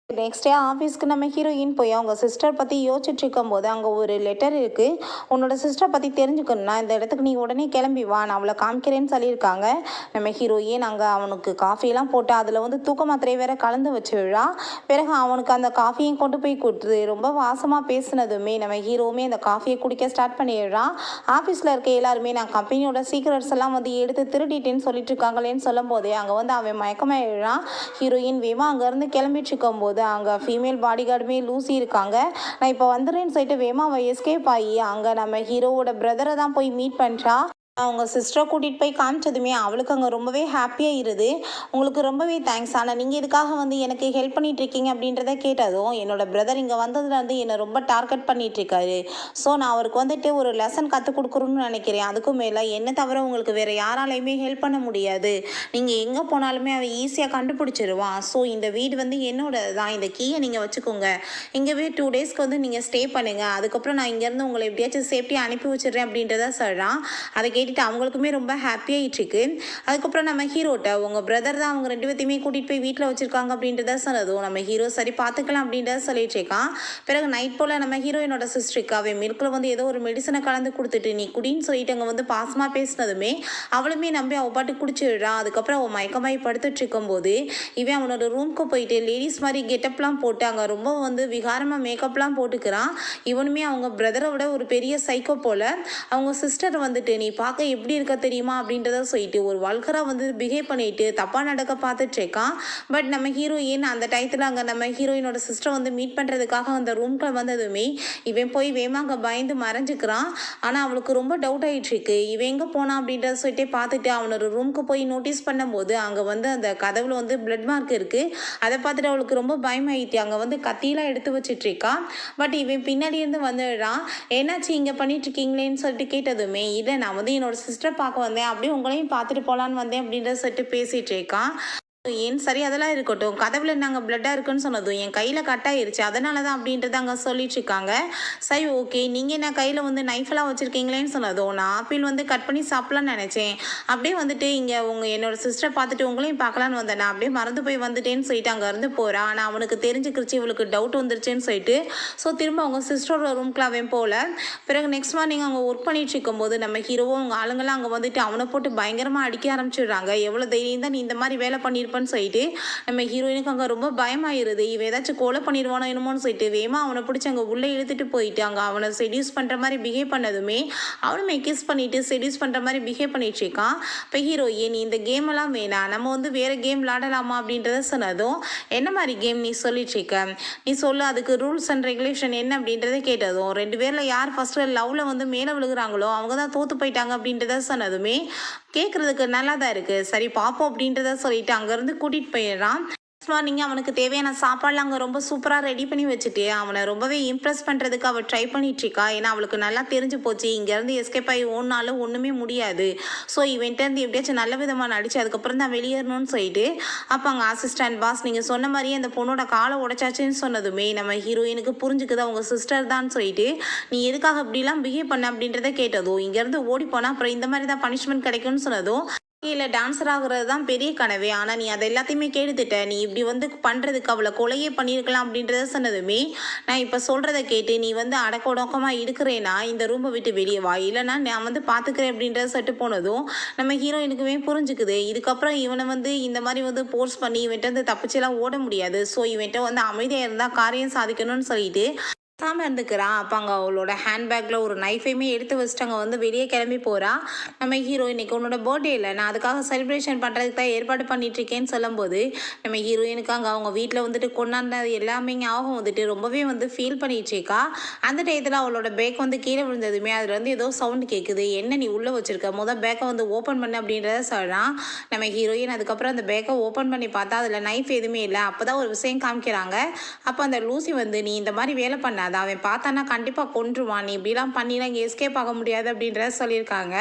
நெக்ஸ்ட் டே ஆஃபீஸ்க்கு நம்ம ஹீரோயின் போய் அவங்க சிஸ்டர் பற்றி யோசிச்சுட்டு இருக்கும்போது அங்கே ஒரு லெட்டர் இருக்குது. உன்னோட சிஸ்டர் பற்றி தெரிஞ்சுக்கணும்னா இந்த இடத்துக்கு நீ உடனே கிளம்பி வா, நான் அவளை காமிக்கிறேன்னு சொல்லியிருக்காங்க. நம்ம ஹீரோயின் அங்கே அவனுக்கு காஃபியெல்லாம் போட்டு அதில் வந்து தூக்க மாத்திரை வேற கலந்து வச்சுடுறா. பிறகு அவனுக்கு அந்த காஃபியும் கொண்டு போய் கொடுத்துது. ரொம்ப வாசமாக பேசினதுமே நம்ம ஹீரோவுமே அந்த காஃபியை குடிக்க ஸ்டார்ட் பண்ணிடுறான். ஆஃபீஸில் இருக்க எல்லாருமே நான் கம்பெனியோட சீக்ரெட்ஸ் எல்லாம் வந்து எடுத்து திருடிட்டேன்னு சொல்லிட்டு இருக்காங்களேன்னு சொல்லும் போதே அங்கே வந்து அவன் மயக்கமாயிடுறான். ஹீரோயின் வேமா அங்கேருந்து கிளம்பிட்டு இருக்கும்போது அங்கே ஃபீமேல் பாடி கார்டுமே லூசி இருக்காங்க. நான் இப்போ வந்துடுறேன்னு சொல்லிட்டு வேமா அவள் எஸ்கேப் ஆகி அங்கே நம்ம ஹீரோவோட பிரதரை தான் போய் மீட் பண்ணுறா. அவங்க சிஸ்டரை கூட்டிகிட்டு போய் காமிச்சதுமே அவளுக்கு அங்கே ரொம்பவே ஹாப்பியாக இருது. உங்களுக்கு ரொம்பவே தேங்க்ஸ், ஆனால் நீங்கள் இதுக்காக வந்து எனக்கு ஹெல்ப் பண்ணிகிட்ருக்கீங்க அப்படின்றத கேட்டதும் என்னோட பிரதர் இங்கே வந்ததுலேருந்து என்னை ரொம்ப டார்கெட் பண்ணிகிட்ருக்காரு. ஸோ நான் அவருக்கு வந்துட்டு ஒரு லெசன் கற்றுக் கொடுக்குறோன்னு நினைக்கிறேன். அதுக்கும் மேலே என்ன தவிர உங்களுக்கு வேறு யாராலையுமே ஹெல்ப் பண்ண முடியாது. நீங்கள் எங்கே போனாலுமே அவன் ஈஸியாக கண்டுபிடிச்சிருவான். ஸோ இந்த வீடு வந்து என்னோட தான், இந்த கீயை நீங்கள் வச்சுக்கோங்க. இங்கேவே 2 டேஸ்க்கு வந்து நீங்கள் ஸ்டே பண்ணுங்கள். அதுக்கப்புறம் நான் இங்கேருந்து உங்களை எப்படியாச்சும் சேஃப்டியாக அனுப்பி வச்சிடுறேன் அப்படின்றத சொல்கிறான். அதை கேட்டுட்டு அவங்களுக்குமே ரொம்ப ஹாப்பியாகிட்டுருக்கு. அதுக்கப்புறம் நம்ம ஹீரோட்ட உங்கள் பிரதர் தான் அவங்க 2 பேர்த்தையுமே கூட்டிகிட்டு போய் வீட்டில் வச்சுருக்காங்க அப்படின்றத சொன்னதும் நம்ம ஹீரோ சரி பார்த்துக்கலாம் அப்படின்றத சொல்லிட்டு இருக்கான். பிறகு நைட் போல் நம்ம ஹீரோயினோட சிஸ்டருக்கு அவன் மில்கில் வந்து ஏதோ ஒரு மெடிசனை கலந்து கொடுத்துட்டு நீ குடின்னு சொல்லிட்டு அங்கே வந்து பாசமாக பேசினதுமே அவளுமே நம்பி அவள் பாட்டு குடிச்சிடுறான். அதுக்கப்புறம் அவன் மயக்கமாயி படுத்துட்டு இருக்கும்போது இவன் அவனோட ரூமுக்கு போயிட்டு லேடிஸ் மாதிரி கெட்டப்லாம் போட்டு அங்கே ரொம்ப வந்து விகாரமாக மேக்கப்லாம் போட்டுக்கிறான். இவனுமே அவங்க பிரதரை விட ஒரு பெரிய சைக்கோ போல் அவங்க சிஸ்டர் வந்துட்டு நீ பார்க்க எப்படி இருக்க தெரியுமா அப்படின்றத சொல்லிட்டு ஒரு வல்கராக வந்து பிஹேவ் பண்ணிட்டு தப்பாக நடக்க பார்த்துட்டு இருக்கான். பட் நம்ம ஹீரோயின் அந்த டயத்தில் அங்கே நம்ம ஹீரோயினோட சிஸ்டர் வந்து மீட் பண்ணுறதுக்காக அந்த ரூம்குள்ள வந்ததுமே இவன் போய் வேமா அங்கே பயந்து மறைஞ்சிக்கிறான். ஆனால் அவளுக்கு ரொம்ப டவுட் ஆகிட்டுருக்கு, இவன் எங்கே போனான் அப்படின்றத சொல்லிட்டே பார்த்துட்டு அவனோட ரூமுக்கு போய் நோட்டீஸ் பண்ணும்போது அங்கே வந்து அந்த கதவுல வந்து பிளட் மார்க் இருக்குது. அதை பார்த்துட்டு அவளுக்கு ரொம்ப பயமாயிட்டு அங்கே வந்து கத்தியெல்லாம் எடுத்து வச்சிட்ருக்கா. பட் இவன் பின்னாடி இருந்து வந்துடுறான். என்னாச்சு இங்கே பண்ணிட்டு இருக்கீங்களேன்னு சொல்லிட்டு கேட்டதுமே இல்லை நான் வந்து என்னோட சிஸ்டர் பார்க்க வந்தேன், அப்படியே உங்களையும் பார்த்துட்டு போகலான்னு வந்தேன் அப்படின்றத சொல்லிட்டு பேசிகிட்டு இருக்கான். ஏன் சரி அதெல்லாம் இருக்கட்டும், கதவுல நாங்கள் பிளட்டாக இருக்குன்னு சொன்னதும் என் கையில் கட்டாயிருச்சு அதனால தான் அப்படின்றத அங்கே சொல்லிட்டு இருக்காங்க. சரி ஓகே, நீங்கள் என்ன கையில் வந்து நைஃபெல்லாம் வச்சுருக்கீங்களேன்னு சொன்னதும் நான் ஆப்பிள் வந்து கட் பண்ணி சாப்பிட்லான்னு நினச்சேன். அப்படியே வந்துட்டு இங்கே என்னோட சிஸ்டரை பார்த்துட்டு உங்களையும் பார்க்கலான்னு வந்தேன், நான் அப்படியே மறந்து போய் வந்துட்டேன்னு சொல்லிட்டு அங்கேருந்து போகிறான். ஆனால் அவனுக்கு தெரிஞ்சுக்கிடுச்சு இவளுக்கு டவுட் வந்துருச்சுன்னு சொல்லிட்டு ஸோ திரும்ப அவங்க சிஸ்டரோட ரூம்க்குள்ள அவன் போகல. பிறகு நெக்ஸ்ட் மார்னிங் அவங்க ஒர்க் பண்ணிட்டு இருக்கும்போது நம்ம ஹீரோவும் அவங்க ஆளுங்களாம் அங்கே வந்துட்டு அவனை போட்டு பயங்கரமாக அடிக்க ஆரம்பிச்சிடுறாங்க. எவ்வளோ தைரியம் தான் நீ இந்த மாதிரி வேலை பண்ணியிருப்ப சொல்லிட்டு நம்ம ஹீரோயினுக்கு அங்கே ரொம்ப பயமாயிருது. இவன் ஏதாச்சும் கொலை பண்ணிடுவானோ என்னமோன்னு சொல்லிட்டு வேமா அவனை பிடிச்சி அங்கே உள்ளே இழுத்துட்டு போயிட்டு அங்கே அவனை செடியூஸ் பண்ணுற மாதிரி பிஹேவ் பண்ணதுமே அவனுமே கிஸ் பண்ணிட்டு செடியூஸ் பண்ணுற மாதிரி பிஹேவ் பண்ணிட்டு இருக்கான். இப்போ ஹீரோயின் இந்த கேம் எல்லாம் வேணாம், நம்ம வந்து வேற கேம் விளாடலாமா அப்படின்றத சொன்னதும் என்ன மாதிரி கேம் நீ சொல்லிட்டு இருக்க, நீ சொல்லு, அதுக்கு ரூல்ஸ் அண்ட் ரெகுலேஷன் என்ன அப்படின்றத கேட்டதும் 2 பேரில் யார் ஃபர்ஸ்ட் லவ்ல வந்து மேலே விழுகிறாங்களோ அவங்க தான் தோத்து போயிட்டாங்க அப்படின்றத சொன்னதுமே கேட்குறதுக்கு நல்லா தான் இருக்குது, சரி பார்ப்போம் அப்படின்றத சொல்லிட்டு அங்கேருந்து கூட்டிகிட்டு போயிடுறான். மார்னிங் அவனுக்கு தேவையான சாப்பாடுலாம் அங்கே ரொம்ப சூப்பராக ரெடி பண்ணி வச்சுட்டு அவனை ரொம்பவே இம்ப்ரெஸ் பண்ணுறதுக்கு அவள் ட்ரை பண்ணிட்டுருக்கா. ஏன்னா அவளுக்கு நல்லா தெரிஞ்சு போச்சு இங்கேருந்து எஸ்கேப் ஆகி ஓடினாலும் ஒன்றுமே முடியாது. ஸோ இவன்ட்டேருந்து எப்படியாச்சும் நல்ல விதமாக நடிச்சு அதுக்கப்புறம் தான் வெளியேறணும்னு சொல்லிட்டு அப்போ அங்கே அசிஸ்டன்ட் பாஸ் நீங்கள் சொன்ன மாதிரியே அந்த பொண்ணோட காலை உடைச்சாச்சுன்னு சொன்னதுமே நம்ம ஹீரோயினுக்கு புரிஞ்சுக்குது அவங்க சிஸ்டர் தான் சொல்லிட்டு நீ எதுக்காக இப்படிலாம் பிஹேவ் பண்ண அப்படின்றத கேட்டதும் இங்கேருந்து ஓடி போனால் அப்புறம் இந்த மாதிரி தான் பனிஷ்மெண்ட் கிடைக்கும்னு சொன்னதும் இல்லை டான்ஸர் ஆகுறது தான் பெரிய கனவே, ஆனால் நீ அதை எல்லாத்தையுமே கேட்டுட்ட, நீ இப்படி வந்து பண்ணுறதுக்கு அவளை கொலையே பண்ணியிருக்கலாம் அப்படின்றத சொன்னதுமே நான் இப்போ சொல்கிறத கேட்டு நீ வந்து அடக்க உடக்கமாக இருக்கிறேன்னா இந்த ரூமை விட்டு வெளியே வா, இல்லைனா நான் வந்து பார்த்துக்கிறேன் அப்படின்றத சொல்லிட்டு போனதும் நம்ம ஹீரோயினுக்குமே புரிஞ்சுக்குது இதுக்கப்புறம் இவனை வந்து இந்த மாதிரி வந்து போர்ஸ் பண்ணி இவன்ட்டு வந்து தப்பிச்செல்லாம் ஓட முடியாது. ஸோ இவன்ட்ட வந்து அமைதியாக இருந்தால் காரியம் சாதிக்கணும்னு சொல்லிட்டு பேசாமல் இருந்துக்கிறான். அப்போ அங்கே அவளோட ஹேண்ட்பேக்கில் ஒரு நைஃபையுமே எடுத்து வச்சுட்டு அங்கே வந்து வெளியே கிளம்பி போகிறான். நம்ம ஹீரோ இன்னைக்கு உன்னோட பர்த்டே இல்லை, நான் அதுக்காக செலிப்ரேஷன் பண்ணுறதுக்கு தான் ஏற்பாடு பண்ணிகிட்ருக்கேன்னு சொல்லும்போது நம்ம ஹீரோயினுக்கு அங்கே அவங்க வீட்டில் வந்துட்டு கொண்டாந்தது எல்லாமே ஞாபகம் வந்துட்டு ரொம்பவே வந்து ஃபீல் பண்ணிகிட்ருக்கா. அந்த டயத்தில் அவளோட பேக் வந்து கீழே விழுந்ததுமே அதில் வந்து ஏதோ சவுண்டு கேட்குது, என்ன நீ உள்ளே வச்சுருக்க, முதல் பேக்கை வந்து ஓப்பன் பண்ணு அப்படின்றத சொல்கிறான். நம்ம ஹீரோயின் அதுக்கப்புறம் அந்த பேக்கை ஓப்பன் பண்ணி பார்த்தா அதில் நைஃப் எதுவுமே இல்லை. அப்போ தான் ஒரு விஷயம் காமிக்கிறாங்க. அப்போ அந்த லூசி வந்து நீ இந்த மாதிரி வேலை பண்ண அதை அவன் பார்த்தானா கண்டிப்பாக கொன்றுவான், நீ இப்படிலாம் பண்ணிலாம் இங்கே எஸ்கேப் ஆக முடியாது அப்படின்றத சொல்லியிருக்காங்க.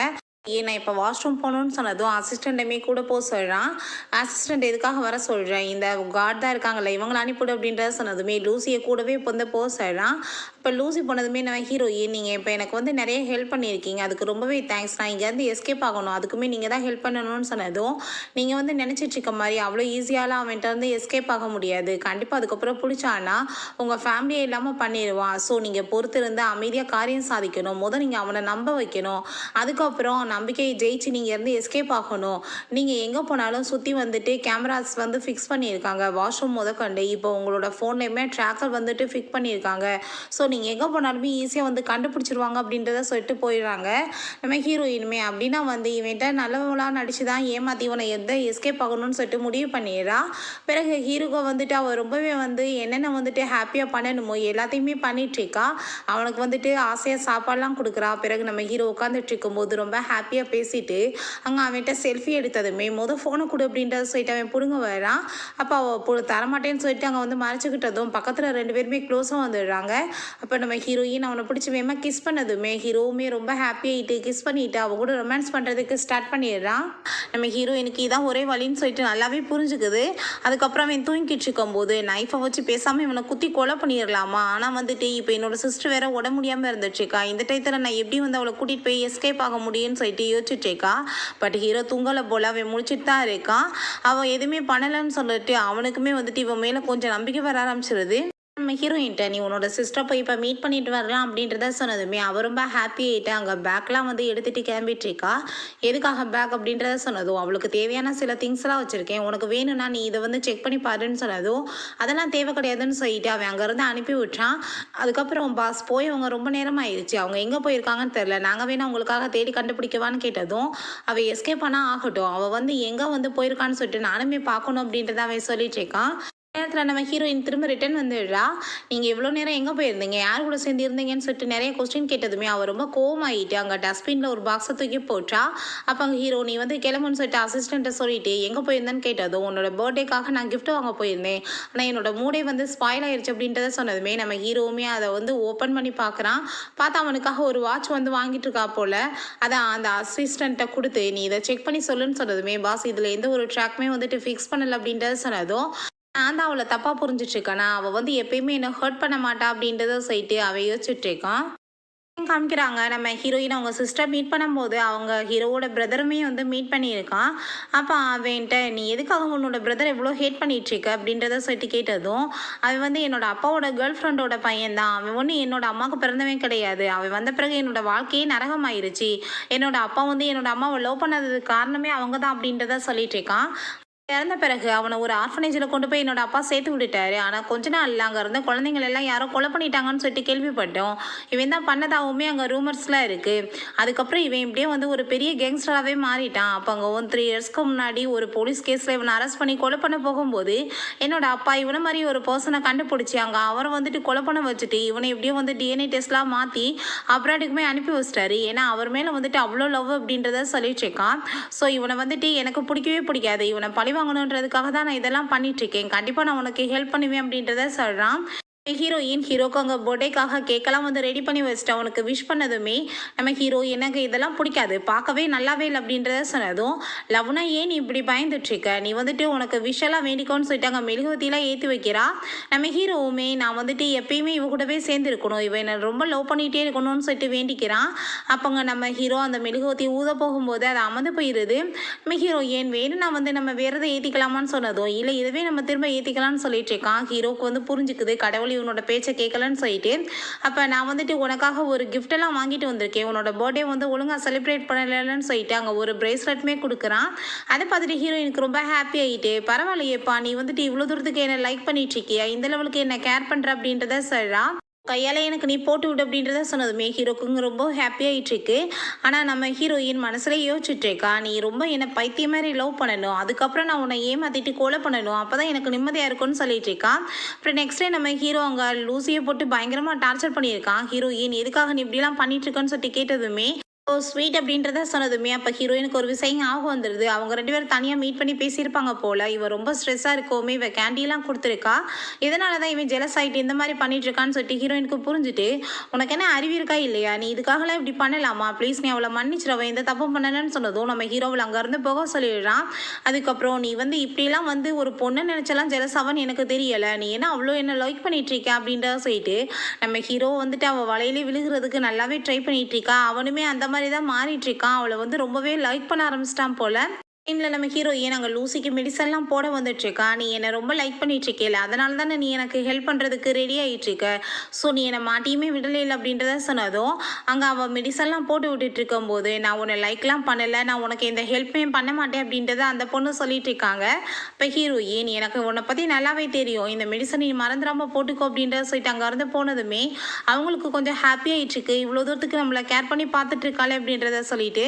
நான் இப்போ வாஷ்ரூம் போகணுன்னு சொன்னதும் அசிஸ்டண்ட்டுமே கூட போக சொல்கிறான். அசிஸ்டண்ட் எதுக்காக வர சொல்கிறேன், இந்த கார்டு தான் இருக்காங்கல்ல இவங்களை அனுப்பிவிடு அப்படின்றத சொன்னதுமே லூசியை கூடவே இப்போ வந்து போக சொல்கிறான். இப்போ லூசி போனதுமே நம்ம ஹீரோயின், நீங்கள் இப்போ எனக்கு வந்து நிறைய ஹெல்ப் பண்ணியிருக்கீங்க, அதுக்கு ரொம்பவே தேங்க்ஸ். நான் இங்கேருந்து எஸ்கேப் ஆகணும், அதுக்குமே நீங்கள் தான் ஹெல்ப் பண்ணணும்னு சொன்னதும், நீங்கள் வந்து நினச்சிட்டு இருக்க மாதிரி அவ்வளோ ஈஸியாலாம் அவன்கிட்ட வந்து எஸ்கேப் ஆக முடியாது. கண்டிப்பாக அதுக்கப்புறம் பிடிச்சான்னா உங்கள் ஃபேமிலியே இல்லாமல் பண்ணிடுவான். ஸோ நீங்கள் பொறுத்திருந்து அமைதியாக காரியம் சாதிக்கணும். நீங்கள் அவனை நம்ப வைக்கணும். அதுக்கப்புறம் நம்பிக்கையை ஜெயிச்சு நீங்கள் இருந்து எஸ்கேப் ஆகணும். நீங்கள் எங்கே போனாலும் சுற்றி வந்துட்டு கேமராஸ் வந்து ஃபிக்ஸ் பண்ணியிருக்காங்க, வாஷ்ரூம் முதற்கண்டு. இப்போ உங்களோட ஃபோன்லேயுமே ட்ராக்கர் வந்துட்டு ஃபிக்ஸ் பண்ணியிருக்காங்க. ஸோ நீங்கள் எங்கே போனாலுமே ஈஸியாக வந்து கண்டுபிடிச்சிருவாங்க அப்படின்றத சொல்லிட்டு போயிடுறாங்க நம்ம ஹீரோயினுமே. அப்படின்னா வந்து இவன்கிட்ட நல்லவங்களாக நடிச்சு தான் ஏமாற்றி இவனை எந்த எஸ்கேப் ஆகணும்னு சொல்லிட்டு முடிவு பண்ணிடுறா. பிறகு ஹீரோவை வந்துட்டு அவள் ரொம்பவே வந்து என்னென்ன வந்துட்டு ஹாப்பியாக பண்ணணுமோ எல்லாத்தையுமே பண்ணிகிட்ருக்கா. அவனுக்கு வந்துட்டு ஆசையாக சாப்பாடெலாம் கொடுக்குறா. பிறகு நம்ம ஹீரோ உட்காந்துட்டு இருக்கும்போது ரொம்ப ஹாப்பியாக பேசிட்டு அங்கே அவன்கிட்ட செல்ஃபி எடுத்ததுமே ஃபோனை கொடு அப்படின்றத சொல்லிட்டு அவன் பிடுங்க வரான். அப்போ அவள் தரமாட்டேன்னு சொல்லிட்டு அங்கே வந்து மறைச்சிக்கிட்டதும் பக்கத்தில் 2 பேருமே க்ளோஸாக வந்துடுறாங்க. அப்போ நம்ம ஹீரோயின் அவனை பிடிச்சி வேகமாக கிஸ் பண்ணதுமே ஹீரோவுமே ரொம்ப ஹாப்பியாகிட்டு கிஸ் பண்ணிவிட்டு அவன் கூட ரொமான்ஸ் பண்ணுறதுக்கு ஸ்டார்ட் பண்ணிடுறான். நம்ம ஹீரோயினுக்கு இதான் ஒரே வழின்னு சொல்லிட்டு நல்லாவே புரிஞ்சுக்குது. அதுக்கப்புறம் அவன் தூங்கிட்டு இருக்கும்போது நைஃபை வச்சு பேசாமல் இவனை குத்தி கொலை பண்ணிடலாமா. ஆனால் வந்துட்டு இப்போ என்னோட சிஸ்டர் வேற உட முடியாமல் இருந்துச்சுக்கா, இந்த டயத்தில் நான் எப்படி வந்து அவளை கூட்டிகிட்டு போய் எஸ்கேப் ஆக முடியும்னு சொல்லிட்டு யோசிச்சுட்ருக்கா. பட் ஹீரோ தூங்கலை போல் அவன் முடிச்சுட்டு தான் இருக்கான். அவன் எதுவுமே பண்ணலைன்னு சொல்லிட்டு அவனுக்குமே வந்துட்டு இவன் மேலே கொஞ்சம் நம்பிக்கை வர ஆரம்பிச்சிருது. நம்ம ஹீரோயின்ட்ட நீ உன்னோட சிஸ்டரை போய் இப்போ மீட் பண்ணிட்டு வரலாம் அப்படின்றத சொன்னதுமே அவள் ரொம்ப ஹாப்பி ஆகிட்டு அங்கே பேக்லாம் வந்து எடுத்துகிட்டு கிளம்பிட்டு இருக்கா. எதுக்காக பேக் அப்படின்றத சொன்னதும் அவளுக்கு தேவையான சில திங்ஸ்லாம் வச்சுருக்கேன், உனக்கு வேணும்னா நீ இதை வந்து செக் பண்ணி பாருன்னு சொன்னதும் அதெல்லாம் தேவை கிடையாதுன்னு சொல்லிட்டு அவன் அங்கேருந்து அனுப்பி விட்டான். அதுக்கப்புறம் பாஸ் போய் அவங்க ரொம்ப நேரம் ஆயிடுச்சு, அவங்க எங்கே போயிருக்காங்கன்னு தெரில, நாங்கள் வேணா உங்களுக்காக தேடி கண்டுபிடிக்கவான்னு கேட்டதும் அவள் எஸ்கேப் ஆனால் ஆகட்டும், அவள் வந்து எங்கே வந்து போயிருக்கான்னு சொல்லிட்டு நானுமே பார்க்கணும் அப்படின்றத அவன் சொல்லிட்டு இருக்கான். நேரத்தில் நம்ம ஹீரோயின் திரும்ப ரிட்டர்ன் வந்துடுறா. நீங்கள் எவ்வளோ நேரம் எங்கே போயிருந்தீங்க, யார் கூட சேர்ந்து இருந்தீங்கன்னு சொல்லிட்டு நிறைய கொஸ்டின் கேட்டதுமே அவள் ரொம்ப கோவமாயிட்டு அங்கே டஸ்ட்பினில் ஒரு பாக்ஸை தூக்கி போட்டா. அப்போ அங்கே ஹீரோ நீ வந்து கிளம்புன்னு சொல்லிட்டு அசிஸ்டண்ட்டை சொல்லிட்டு எங்கே போயிருந்தேன்னு கேட்டதும் உன்னோட பர்த்டேக்காக நான் கிஃப்ட் வாங்க போயிருந்தேன், ஆனால் என்னோட மூடே வந்து ஸ்பாயில் ஆயிடுச்சு அப்படின்றத சொன்னதுமே நம்ம ஹீரோவுமே அதை வந்து ஓப்பன் பண்ணி பார்க்குறான். பார்த்தா அவனுக்காக ஒரு வாட்ச் வந்து வாங்கிட்டு இருக்கா போல். அதை அந்த அசிஸ்டண்ட்டை கொடுத்து நீ இதை செக் பண்ணி சொல்லுன்னு சொன்னதுமே பாஸ் இதில் எந்த ஒரு ட்ராக்குமே வந்துட்டு ஃபிக்ஸ் பண்ணலை அப்படின்றத சொன்னதும் நான் தான் அவளை தப்பாக புரிஞ்சிட்ருக்கேனா, அவள் வந்து எப்பயுமே என்ன ஹர்ட் பண்ண மாட்டா அப்படின்றத சொல்லிட்டு அவள் யோசிச்சுட்ருக்கான். காமிக்கிறாங்க நம்ம ஹீரோயின் அவங்க சிஸ்டர் மீட் பண்ணும்போது அவங்க ஹீரோவோட பிரதருமே வந்து மீட் பண்ணியிருக்கான். அப்போ அவன்கிட்ட நீ எதுக்காக உன்னோட பிரதர் எவ்வளோ ஹேட் பண்ணிகிட்ருக்க அப்படின்றத சொல்லிட்டு கேட்டதும் அவன் வந்து என்னோட அப்பாவோட கேர்ள் ஃப்ரெண்டோட பையன்தான், அவன் ஒன்று என்னோட அம்மாவுக்கு பிறந்தவன் கிடையாது, அவன் வந்த பிறகு என்னோட வாழ்க்கையே நரகமாயிருச்சு, என்னோட அப்பா வந்து என்னோட அம்மாவை லவ் பண்ணதுக்கு காரணமே அவங்க தான் அப்படின்றத சொல்லிட்டு இருக்கான். இறந்த பிறகு அவனை ஒரு ஆர்ஃபனேஜில் கொண்டு போய் என்னோட அப்பா சேர்த்து விட்டுட்டாரு, ஆனால் கொஞ்ச நாள் இல்லை அங்கே இருந்த குழந்தைங்களெல்லாம் யாரோ கொலை பண்ணிட்டாங்கன்னு சொல்லிட்டு கேள்விப்பட்டோம். இவன் தான் பண்ணதாகவுமே அங்கே ரூமர்ஸ்லாம் இருக்குது. அதுக்கப்புறம் இவன் இப்படியே வந்து ஒரு பெரிய கேங்ஸ்டராகவே மாறிட்டான். அப்போ அங்கே 3 இயர்ஸ்க்கு முன்னாடி ஒரு போலீஸ் கேஸில் இவனை அரெஸ்ட் பண்ணி கொலை பண்ண போகும்போது என்னோட அப்பா இவனை மாதிரி ஒரு பர்சனை கண்டுபிடிச்சி அங்கே அவரை வந்துட்டு கொலை பண்ண வச்சுட்டு இவனை எப்படியோ வந்து டிஎன்ஏ டெஸ்ட்லாம் மாற்றி அப்ராடுக்குமே அனுப்பி வச்சிட்டாரு. ஏன்னா அவர் மேலே வந்துட்டு அவ்வளோ லவ் அப்படின்றத சொல்லிட்டு இருக்கான். ஸோ இவனை வந்துட்டு எனக்கு பிடிக்கவே பிடிக்காது, இவனை பழி வாங்கணுன்றதுக்காக தான் நான் இதெல்லாம் பண்ணிட்டு இருக்கேன், கண்டிப்பா நான் உனக்கு ஹெல்ப் பண்ணுவேன் அப்படின்றத சொல்றான். ஹீரோயின் ஹீரோக்கு அங்கே பர்த்டேக்காக கேக்கெல்லாம் வந்து ரெடி பண்ணி வச்சுட்டு அவனுக்கு விஷ் பண்ணதுமே நம்ம ஹீரோ எனக்கு இதெல்லாம் பிடிக்காது, பார்க்கவே நல்லாவே இல்லை அப்படின்றத சொன்னதும் லவ்னா ஏன் நீ இப்படி பயந்துட்டுருக்க, நீ வந்துட்டு உனக்கு விஷெல்லாம் வேண்டிக்கோன்னு சொல்லிட்டு அங்கே மெழுகுவத்திலாம் ஏற்றி வைக்கிறா. நம்ம ஹீரோவுமே நான் வந்துட்டு எப்பயுமே இவ கூடவே சேர்ந்து இருக்கணும், இவன் என்னை ரொம்ப லவ் பண்ணிகிட்டே இருக்கணும்னு சொல்லிட்டு வேண்டிக்கிறான். அப்போங்க நம்ம ஹீரோ அந்த மெழுகுவத்தி ஊத போகும்போது அது அமர்ந்து போயிடுது. நம்ம ஹீரோ ஏன் வேணும் நான் வந்து நம்ம வேறு எதை ஏற்றிக்கலாமான்னு சொன்னதும் இல்லை இதுவே நம்ம திரும்ப ஏற்றிக்கலாம்னு சொல்லிட்டு இருக்கான். ஹீரோக்கு வந்து புரிஞ்சுக்குது கடவுள் இவனோட பேச்சை கேட்கலன்னு சொல்லிட்டு அப்போ நான் வந்துட்டு உனக்காக ஒரு கிஃப்டெல்லாம் வாங்கிட்டு வந்திருக்கேன், உன்னோட பர்த்டே வந்து ஒழுங்காக செலிப்ரேட் பண்ணலன்னு சொல்லிட்டு அங்கே ஒரு பிரேஸ்லெட்டுமே கொடுக்குறான். அதை பார்த்துட்டு ஹீரோயினுக்கு ரொம்ப ஹாப்பி ஆகிட்டு பரவாயில்லையேப்பா நீ வந்துட்டு இவ்வளோ தூரத்துக்கு என்ன லைக் பண்ணிட்டு இருக்கியா, இந்த லெவலுக்கு என்ன கேர் பண்ணுற அப்படின்றத சொல்கிறான். கையால் எனக்கு நீ போட்டு விடு அப்படின்றத சொன்னதுமே ஹீரோக்குங்க ரொம்ப ஹாப்பியாகிட்டுருக்கு. ஆனால் நம்ம ஹீரோயின் மனசில் யோசிச்சுட்ருக்கா நீ ரொம்ப என்னை பைத்திய மாதிரி லவ் பண்ணணும், அதுக்கப்புறம் நான் உன்னை ஏமாற்றிட்டு கொலை பண்ணணும், அப்போ தான் எனக்கு நிம்மதியாக இருக்கும்னு சொல்லிட்டு இருக்கான். அப்புறம் நெக்ஸ்ட் டே நம்ம ஹீரோ அங்கே லூசியை போட்டு பயங்கரமாக டார்ச்சர் பண்ணியிருக்கான். ஹீரோயின் எதுக்காக நீ இப்படிலாம் பண்ணிட்டு இருக்கன்னு சொல்லிட்டு கேட்டதுமே ஓ! ஸ்வீட் அப்படின்றத சொன்னதுமே, அப்ப ஹீரோயினுக்கு ஒரு விஷயம் ஞாபகம் வந்துருது. அவங்க 2 பேரும் தனியா மீட் பண்ணி பேசியிருப்பாங்க போல. இவ ரொம்ப ஸ்ட்ரெஸ்ஸா இருக்கவுமே, இவ கேண்டிலாம் குடுத்துருக்கா. இதனால தான் இவன் ஜெலஸ் ஆயிட்டு இந்த மாரி பண்ணிட்டு இருக்கான்னு சொல்லிட்டு ஹீரோயினுக்கு புரிஞ்சுட்டு, "உனக்கு என்ன அறிவு இருக்கா இல்லையா? நீ இதுக்காகலாம் இப்படி பண்ணலாமா? ப்ளீஸ் நீ அவள மன்னிச்சிரு. அவ எந்த தப்பும் பண்ணலன்னு" சொன்னதும், நம்ம ஹீரோவ அங்கருந்து போக சொல்லிடுறான். அதுக்கப்புறம், "நீ வந்து இப்படிலாம் வந்து ஒரு பொண்ண நெனச்செல்லாம் ஜெலஸ் ஆவன்னு எனக்கு தெரியல. நீ என்ன அவ்ளோ என்ன லைக் பண்ணிட்டு இருக்க?" அப்படின்றத சொல்லிட்டு, நம்ம ஹீரோ வந்துட்டு அவ வலையிலே விழுகுறதுக்கு நல்லாவே ட்ரை பண்ணிட்டு இருக்கா. அவனுமே அந்த மாரி தான் மாறிட்டு இருக்கான். அவள வந்து ரொம்பவே லைக் பண்ண ஆரம்பிச்சிட்டான் போல. டைம்ல நம்ம ஹீரோயின் அங்க லூசிக்கு மெடிசன்லாம் போட வந்துட்டு இருக்கா. "நீ என்ன ரொம்ப லைக் பண்ணிட்டு இருக்கேல, அதனால தானே நீ எனக்கு ஹெல்ப் பண்றதுக்கு ரெடி ஆயிட்டு இருக்க. ஸோ நீ என்ன மாட்டியுமே விடலைல" அப்படின்றத சொன்னதும், அங்க அவ மெடிசன்லாம் போட்டு விட்டுட்டு இருக்கும்போது, "நான் உன்ன லைக்லாம் பண்ணல. நான் உனக்கு எந்த ஹெல்ப்புமே பண்ண மாட்டேன்" அப்படின்றத அந்த பொண்ணு சொல்லிட்டு இருக்காங்க. இப்ப ஹீரோயின், "எனக்கு உன்ன பத்தி நல்லாவே தெரியும். இந்த மெடிசன் நீ மறந்துடாம போட்டுக்கோ" அப்படின்றத சொல்லிட்டு அங்கருந்து போனதுமே, அவங்களுக்கு கொஞ்சம் ஹாப்பி ஆயிட்டு இருக்கு. இவ்வளோ தூரத்துக்கு நம்மள கேர் பண்ணி பார்த்துட்டு இருக்காளே அப்படின்றத சொல்லிட்டு.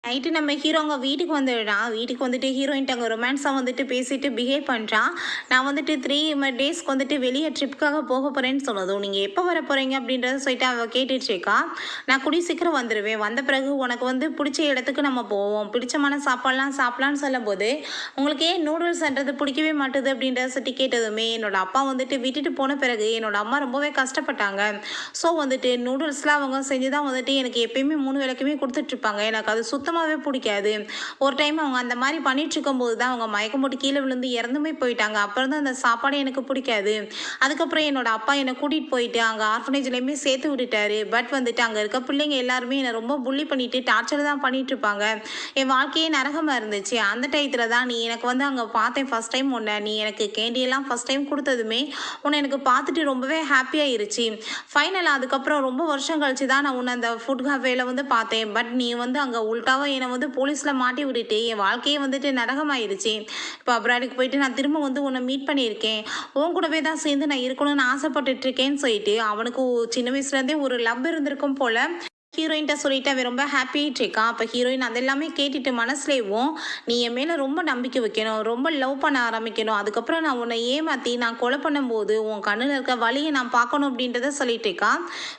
நைட்டு நம்ம ஹீரோ அங்க வீட்டுக்கு வந்துடுறான். வீட்டுக்கு வந்துட்டு ஹீரோயின்ட்ட அங்க ரொமான்ஸா வந்துட்டு பேசிட்டு பிஹேவ் பண்றான். "நான் வந்துட்டு 3 டேஸ்க்கு வந்துட்டு வெளிய ட்ரிப்க்காக போக போறேன்னு" சொன்னதும், "நீங்க எப்ப வர போறீங்க?" அப்படின்றத சொல்லிட்டு அவ கேட்டுட்டு இருக்கா. "நான் கூடிய சீக்கிரம் வந்துருவேன். வந்த பிறகு உனக்கு வந்து புடிச்ச இடத்துக்கு நம்ம போவோம். பிடிச்சமான சாப்பாடுலாம் சாப்பிடலாம்ன்னு" சொல்லும்போது, "உங்களுக்கு ஏன் நூடுல்ஸ்ன்றது பிடிக்கவே மாட்டுது?" அப்படின்றத சொல்லிட்டு கேட்டதுமே, "என்னோட அப்பா வந்துட்டு விட்டுட்டு போன பிறகு என்னோட அம்மா ரொம்பவே கஷ்டப்பட்டாங்க. ஸோ வந்துட்டு நூடுல்ஸ்லாம் அவங்க செஞ்சு தான் வந்துட்டு எனக்கு எப்பயுமே 3 வேளைக்குமே குடுத்துட்ருப்பாங்க. எனக்கு அது சுத்தமாவே புடிக்காது. ஒரு டைம் அவங்க அந்த மாரி பண்ணிட்டுருக்கும்போது தான் அவங்க மயக்கம் போட்டு கீழ விழுந்து இறந்துமே போயிட்டாங்க. அப்புறம் தான் அந்த சாப்பாடே எனக்கு புடிக்காது. அதுக்கப்புறம் என்னோட அப்பா என்ன கூட்டிட்டு போயிட்டு அங்க ஆர்ஃபனேஜ்லயுமே சேர்த்து விட்டுட்டாரு. பட் வந்துட்டு அங்க இருக்க பிள்ளைங்க எல்லாருமே என்ன ரொம்ப புல்லி பண்ணிட்டு டார்ச்சர் தான் பண்ணிட்டுருப்பாங்க. என் வாழ்க்கையே நரகமா இருந்துச்சு. அந்த டயத்துல தான் நீ எனக்கு வந்து அங்க பார்த்தேன் ஃபர்ஸ்ட் டைம் உன்ன. நீ எனக்கு கேண்டியெல்லாம் ஃபர்ஸ்ட் டைம் குடுத்ததுமே, உன்ன எனக்கு பார்த்துட்டு ரொம்பவே ஹாப்பி ஆயிருச்சு. ஃபைனலா அதுக்கப்புறம் ரொம்ப வருஷம் கழிச்சு தான் நான் உன்ன அந்த ஃபுட் கஃபேல வந்து பார்த்தேன். பட் நீ வந்து அங்க உல்டாவா என்ன வந்து போலீஸ்ல மாட்டி விட்டுட்டு, என் வாழ்க்கையே வந்துட்டு நரகமாயிருச்சு. இப்ப அப்ராடுக்கு போயிட்டு நான் திரும்ப வந்து உன்ன மீட் பண்ணியிருக்கேன். உன் கூடவே தான் சேர்ந்து நான் இருக்கணும்னு ஆசைப்பட்டுட்டு இருக்கேன்னு" சொல்லிட்டு, அவனுக்கு சின்ன வயசுலேருந்தே ஒரு லவ் இருந்திருக்கும் போல. ஹீரோயின்ட்ட சொல்லிட்டு அவன் ரொம்ப ஹாப்பி ஆயிட்டு இருக்கான். அப்ப ஹீரோயின் அதெல்லாமே கேட்டுட்டு மனசுலேயும், "நீ என் மேல ரொம்ப நம்பிக்கை வைக்கணும். ரொம்ப லவ் பண்ண ஆரம்பிக்கணும். அதுக்கப்புறம் நான் உன்னை ஏமாத்தி நான் கொலை பண்ணும்போது, உன் கண்ணுல இருக்க வலிய நான் பார்க்கணும்" அப்படின்றத சொல்லிட்டு இருக்கா.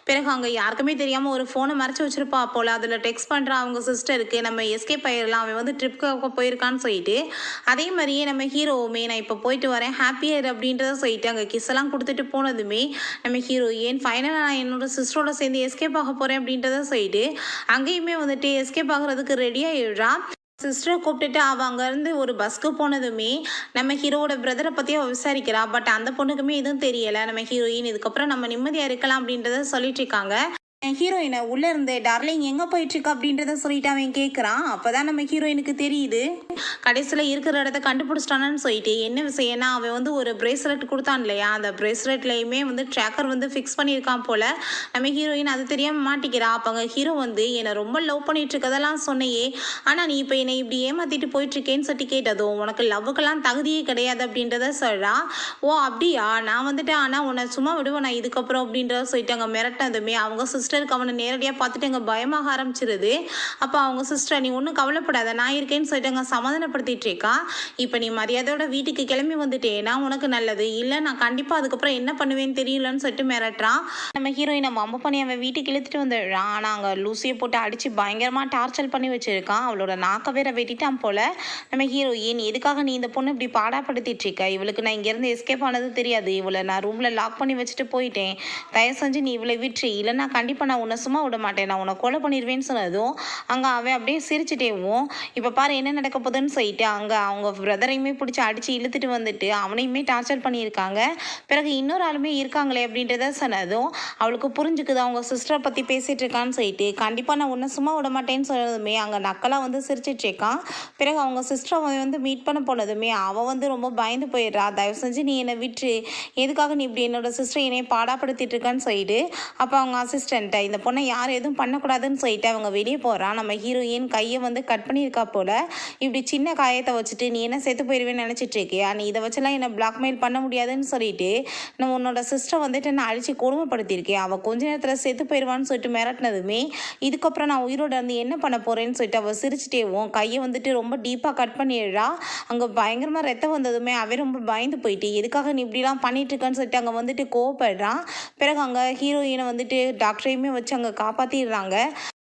பிறகு அங்க யாருக்குமே தெரியாம ஒரு ஃபோன மறைச்சு வச்சிருப்பா போல. அதுல டெக்ஸ்ட் பண்றா அவங்க சிஸ்டருக்கு, "நம்ம எஸ்கேப் ஆயிரலாம். அவன் வந்து ட்ரிப்‌க்கு போயிருக்கான்னு" சொல்லிட்டு. அதே மாரியே நம்ம ஹீரோவுமே, "நான் இப்ப போயிட்டு வரேன். ஹாப்பியா இரு" அப்படின்றத சொல்லிட்டு அங்க கிஸ் எல்லாம் குடுத்துட்டு போனதுமே, நம்ம ஹீரோயின், "ஃபைனலா நான் என்னோட சிஸ்டரோட சேர்ந்து எஸ்கேப் ஆக போறேன்" அப்படின்றத சொல்லிட்டு, அங்கேயுமே வந்துட்டு எஸ்கேப் ஆகுறதுக்கு ரெடி ஆயிடுறா. சிஸ்டர கூப்பிட்டுட்டு அவ அங்கேருந்து ஒரு பஸ்க்கு போனதுமே, நம்ம ஹீரோவோட பிரதர பத்தி அவ விசாரிக்கிறா. பட் அந்த பொண்ணுக்குமே எதுவும் தெரியல. நம்ம ஹீரோயின், "இதுக்கப்புறம் நம்ம நிம்மதியா இருக்கலாம்" அப்படின்றத சொல்லிட்டு இருக்காங்க. ஹீரோயின உள்ள இருந்து, "டார்லிங் எங்க போயிட்டுருக்க?" அப்படின்றத சொல்லிட்டு அவன் கேட்குறான். அப்பதான் நம்ம ஹீரோயினுக்கு தெரியுது. கடைசியில இருக்கிற இடத்த கண்டுபிடிச்சிட்டானு சொல்லிட்டு, என்ன விஷயம்னா அவன் வந்து ஒரு பிரேஸ்லெட் குடுத்தான் இல்லையா? அந்த பிரேஸ்லெட்லயுமே வந்து ட்ராக்கர் வந்து ஃபிக்ஸ் பண்ணியிருக்கான் போல. நம்ம ஹீரோயின் அது தெரியாம மாட்டிக்கிறா. அப்ப அங்க ஹீரோ வந்து, "என்ன ரொம்ப லவ் பண்ணிட்டு இருக்கதெல்லாம் சொன்னியே, ஆனா நீ இப்ப என்னை இப்படி ஏமாத்திட்டு போயிட்டுருக்கேன்னு" சொல்லிட்டு கேட்டதும், "உனக்கு லவ்வுக்கெல்லாம் தகுதியே கிடையாது" அப்படின்றத சொல்றா. "ஓ! அப்படியா? நான் வந்துட்டு ஆனா உன்ன சும்மா விடுவேனா இதுக்கப்புறம்?" அப்படின்றத சொல்லிட்டு அங்க மிரட்டினதுமே, அவங்க சிஸ்டருக்கு அவன நேரடியா பார்த்துட்டு அங்க பயமாக ஆரம்பிச்சிருது. அப்ப அவங்க சிஸ்டர், "நீ ஒண்ணும் கவலைப்படாத, நான் இருக்கேன்னு" சொல்லிட்டு அங்க சமாதானப்படுத்திட்டு இருக்கா. "இப்ப நீ மரியாதையோட வீட்டுக்கு கிளம்பி வந்துட்டேன்னா உனக்கு நல்லது. இல்ல நான் கண்டிப்பா அதுக்கப்புறம் என்ன பண்ணுவேன்னு தெரியலன்னு" சொல்லிட்டு மிரட்டுறான். நம்ம ஹீரோயின வம்பு பண்ணி அவன் வீட்டுக்கு இழுத்துட்டு வந்துடுறான். ஆனா அங்க லூசிய போட்டு அடிச்சு பயங்கரமா டார்ச்சர் பண்ணி வச்சிருக்கான். அவளோட நாக்க வேற வெட்டிட்டான் போல. நம்ம ஹீரோயின், "எதுக்காக நீ இந்த பொண்ணு இப்படி பாடாப்படுத்திட்டு இருக்க? இவளுக்கு நான் இங்கேருந்து எஸ்கேப் ஆனது தெரியாது. இவள நான் ரூம்ல லாக் பண்ணி வச்சுட்டு போயிட்டேன். தயவு செஞ்சு நீ இவளை விட்டுரு. இல்லைன்னா கண்டிப்பா நான் உன்னை சும்மா விட மாட்டேன். நான் உன்னை கொலை பண்ணிடுவேன்னு" சொன்னதும், அங்க அவன் அப்படியே சிரிச்சுட்டேவும், "இப்ப பாரு என்ன நடக்க போகுதுன்னு" சொல்லிட்டு அங்க அவங்க பிரதரையுமே பிடிச்சி அடிச்சு இழுத்துட்டு வந்துட்டு அவனையுமே டார்ச்சர் பண்ணியிருக்காங்க. பிறகு இன்னொரு ஆளுமே இருக்காங்களே அப்படின்றத சொன்னதும், அவளுக்கு புரிஞ்சுக்குது அவங்க சிஸ்டரை பத்தி பேசிட்டு இருக்கான்னு சொல்லிட்டு, "கண்டிப்பா நான் உன்னை சும்மா விட மாட்டேன்னு" சொன்னதுமே அங்க நக்கலா வந்து சிரிச்சிட்டு இருக்கான். பிறகு அவங்க சிஸ்டர் அவன் வந்து மீட் பண்ண போனதுமே அவ வந்து ரொம்ப பயந்து போயிடுறா. "தயவு செஞ்சு நீ என்னை விட்டுரு. எதுக்காக நீ இப்படி என்னோட சிஸ்டர் என்னைய பாடாப்படுத்திட்டு இருக்கான்னு" சொல்லிட்டு, அப்ப அவங்க அசிஸ்டன்ட்ட, "இந்த பொண்ணை யாரும் எதுவும் பண்ணக்கூடாதுன்னு" சொல்லிட்டு அவங்க வெளியே போறான். நம்ம ஹீரோயின் கையை வந்து கட் பண்ணியிருக்கா போல. "இப்படி சின்ன காயத்தை வச்சுட்டு நீ என்ன செத்து போயிருவேன்னு நினைச்சிட்டு இருக்கியா? நீ இதை வச்செல்லாம் என்ன பிளாக்மெயில் பண்ண முடியாதுன்னு" சொல்லிட்டு, "நான் உன்னோட சிஸ்டர் வந்துட்டு நான் அழிச்சு கொடுமைப்படுத்தியிருக்கேன். அவ கொஞ்ச நேரத்துல செத்து போயிருவான்னு" சொல்லிட்டு மிரட்டினதுமே, "இதுக்கப்புறம் நான் உயிரோட இருந்து என்ன பண்ண போறேன்னு" சொல்லிட்டு அவ சிரிச்சுட்டேவும் கையை வந்துட்டு ரொம்ப டீப்பா கட் பண்ணிடுறா. அங்க பயங்கரமா ரத்தம் வந்ததுமே அவன் ரொம்ப பயந்து போயிட்டு, "எதுக்காக நீ இப்படிலாம் பண்ணிட்டு இருக்கன்னு" சொல்லிட்டு அங்க வந்துட்டு கோவப்படுறான். பிறகு அங்க ஹீரோயினை வந்துட்டு டாக்டரையுமே வச்சு அங்க காப்பாத்திடுறாங்க.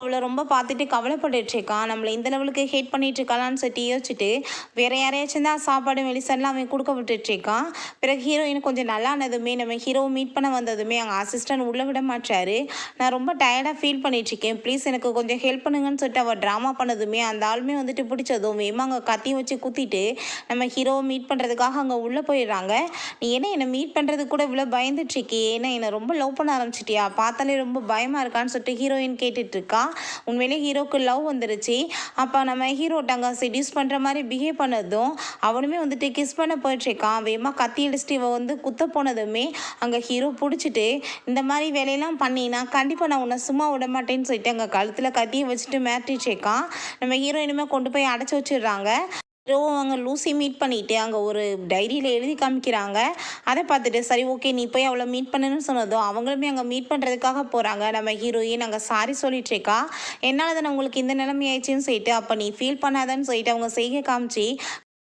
அவளை ரொம்ப பார்த்துட்டு கவலைப்பட்டுட்டு இருக்கான். நம்மள இந்த லெவலுக்கு ஹேட் பண்ணிட்டு இருக்காளான்னு சொல்லிட்டு யோசிச்சுட்டு வேற யாரையாச்சும் தான் சாப்பாடு மெடிசன்லாம் அவன் கொடுக்க விட்டுட்டு இருக்கான். பிறகு ஹீரோயின் கொஞ்சம் நல்லா ஆனதுமே நம்ம ஹீரோவை மீட் பண்ண வந்ததுமே அவங்க அசிஸ்டன்ட் உள்ள விட மாட்டாரு. நான் ரொம்ப டயர்டாக ஃபீல் பண்ணிட்டு இருக்கேன், ப்ளீஸ் எனக்கு கொஞ்சம் ஹெல்ப் பண்ணுங்கன்னு சொல்லிட்டு அவள் ட்ராமா பண்ணதுமே அந்த ஆளுமே வந்துட்டு பிடிச்சதும் வேமா அங்கே கத்தி வச்சு குத்திட்டு நம்ம ஹீரோவை மீட் பண்ணுறதுக்காக அங்கே உள்ளே போயிடுறாங்க. நீ என்ன என்னை மீட் பண்ணுறதுக்கு கூட இவ்வளோ பயந்துட்டு இருக்கியே, ஏன்னா என்னை ரொம்ப லவ் பண்ண ஆரம்பிச்சிட்டியா, பார்த்தாலே ரொம்ப பயமாக இருக்கான்னு சொல்லிட்டு ஹீரோயின் கேட்டுட்டு இருக்கா. உண்மையிலே ஹீரோக்கு லவ் வந்துருச்சு. அப்போ நம்ம ஹீரோட்ட அங்கே செடியூஸ் பண்ணுற மாதிரி பிஹேவ் பண்ணதும் அவனுமே வந்துட்டு கிஸ் பண்ண போயிட்டுருக்கான். வேகமாக கத்தி அடிச்சுட்டு இவ வந்து குத்த போனதுமே அங்கே ஹீரோ பிடிச்சிட்டு இந்த மாதிரி வேலையெல்லாம் பண்ணினா கண்டிப்பாக நான் உன்னை சும்மா விட மாட்டேன்னு சொல்லிட்டு அங்கே கழுத்தில் கத்தியை வச்சுட்டு மிரட்டிச்சிருக்கான். நம்ம ஹீரோயினுமே கொண்டு போய் அடைச்சி வச்சிடுறாங்க. ஹீரோவும் அவங்க லூசி மீட் பண்ணிவிட்டு அங்கே ஒரு டைரியில் எழுதி காமிக்கிறாங்க. அதை பார்த்துட்டு சரி ஓகே நீ போய் அவளை மீட் பண்ணுன்னு சொன்னதும் அவங்களுமே அங்கே மீட் பண்ணுறதுக்காக போகிறாங்க. நம்ம ஹீரோயின் அங்கே சாரி சொல்லிட்டு இருக்கா. என்னால் தானே உங்களுக்கு இந்த நிலைமை ஆயிடுச்சுன்னு சொல்லிட்டு அப்போ நீ ஃபீல் பண்ணாதன்னு சொல்லிட்டு அவங்க செய்கை காமிச்சு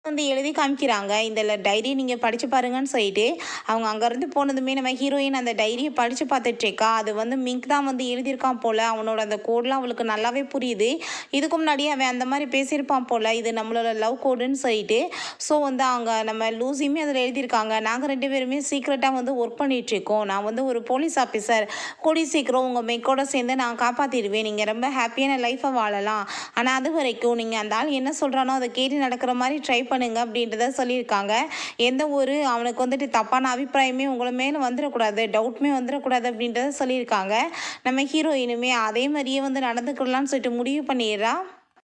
வந்து எழுதி காமிக்கிறாங்க. இந்த டைரி நீங்கள் படித்து பாருங்கன்னு சொல்லிட்டு அவங்க அங்கேருந்து போனதுமே நம்ம ஹீரோயின் அந்த டைரியை படித்து பார்த்துட்ருக்கா. அது வந்து மிங்க் தான் வந்து எழுதியிருக்கான் போல். அவனோட அந்த கோடெலாம் அவளுக்கு நல்லாவே புரியுது. இதுக்கு முன்னாடி அவன் அந்த மாதிரி பேசியிருப்பான் போல், இது நம்மளோட லவ் கோடுன்னு சொல்லிட்டு. ஸோ வந்து அவங்க நம்ம லூசியுமே அதில் எழுதியிருக்காங்க, நாங்கள் 2 பேருமே சீக்ரெட்டாக வந்து ஒர்க் பண்ணிகிட்ருக்கோம், நான் வந்து ஒரு போலீஸ் ஆஃபீஸர், கூடி சீக்கிரம் உங்கள் மெக்கோட சேர்ந்து நான் காப்பாற்றிடுவேன், நீங்கள் ரொம்ப ஹாப்பியான லைஃப்பை வாழலாம், ஆனால் அது வரைக்கும் நீங்கள் அந்த ஆள் என்ன சொல்கிறானோ அதை கேட்டு நடக்கிற மாதிரி ட்ரை பண்ணுங்க அப்படின்றத சொல்லியிருக்காங்க. எந்த ஒரு அவனுக்கு வந்துட்டு தப்பான அபிப்பிராயமே உங்களை மேலே வந்துடக்கூடாது, டவுட்மே வந்துடக்கூடாது அப்படின்றத சொல்லியிருக்காங்க. நம்ம ஹீரோயினுமே அதே மாதிரியே வந்து நடந்துக்கலாம்னு சொல்லிட்டு முடிவு பண்ணிடுறா.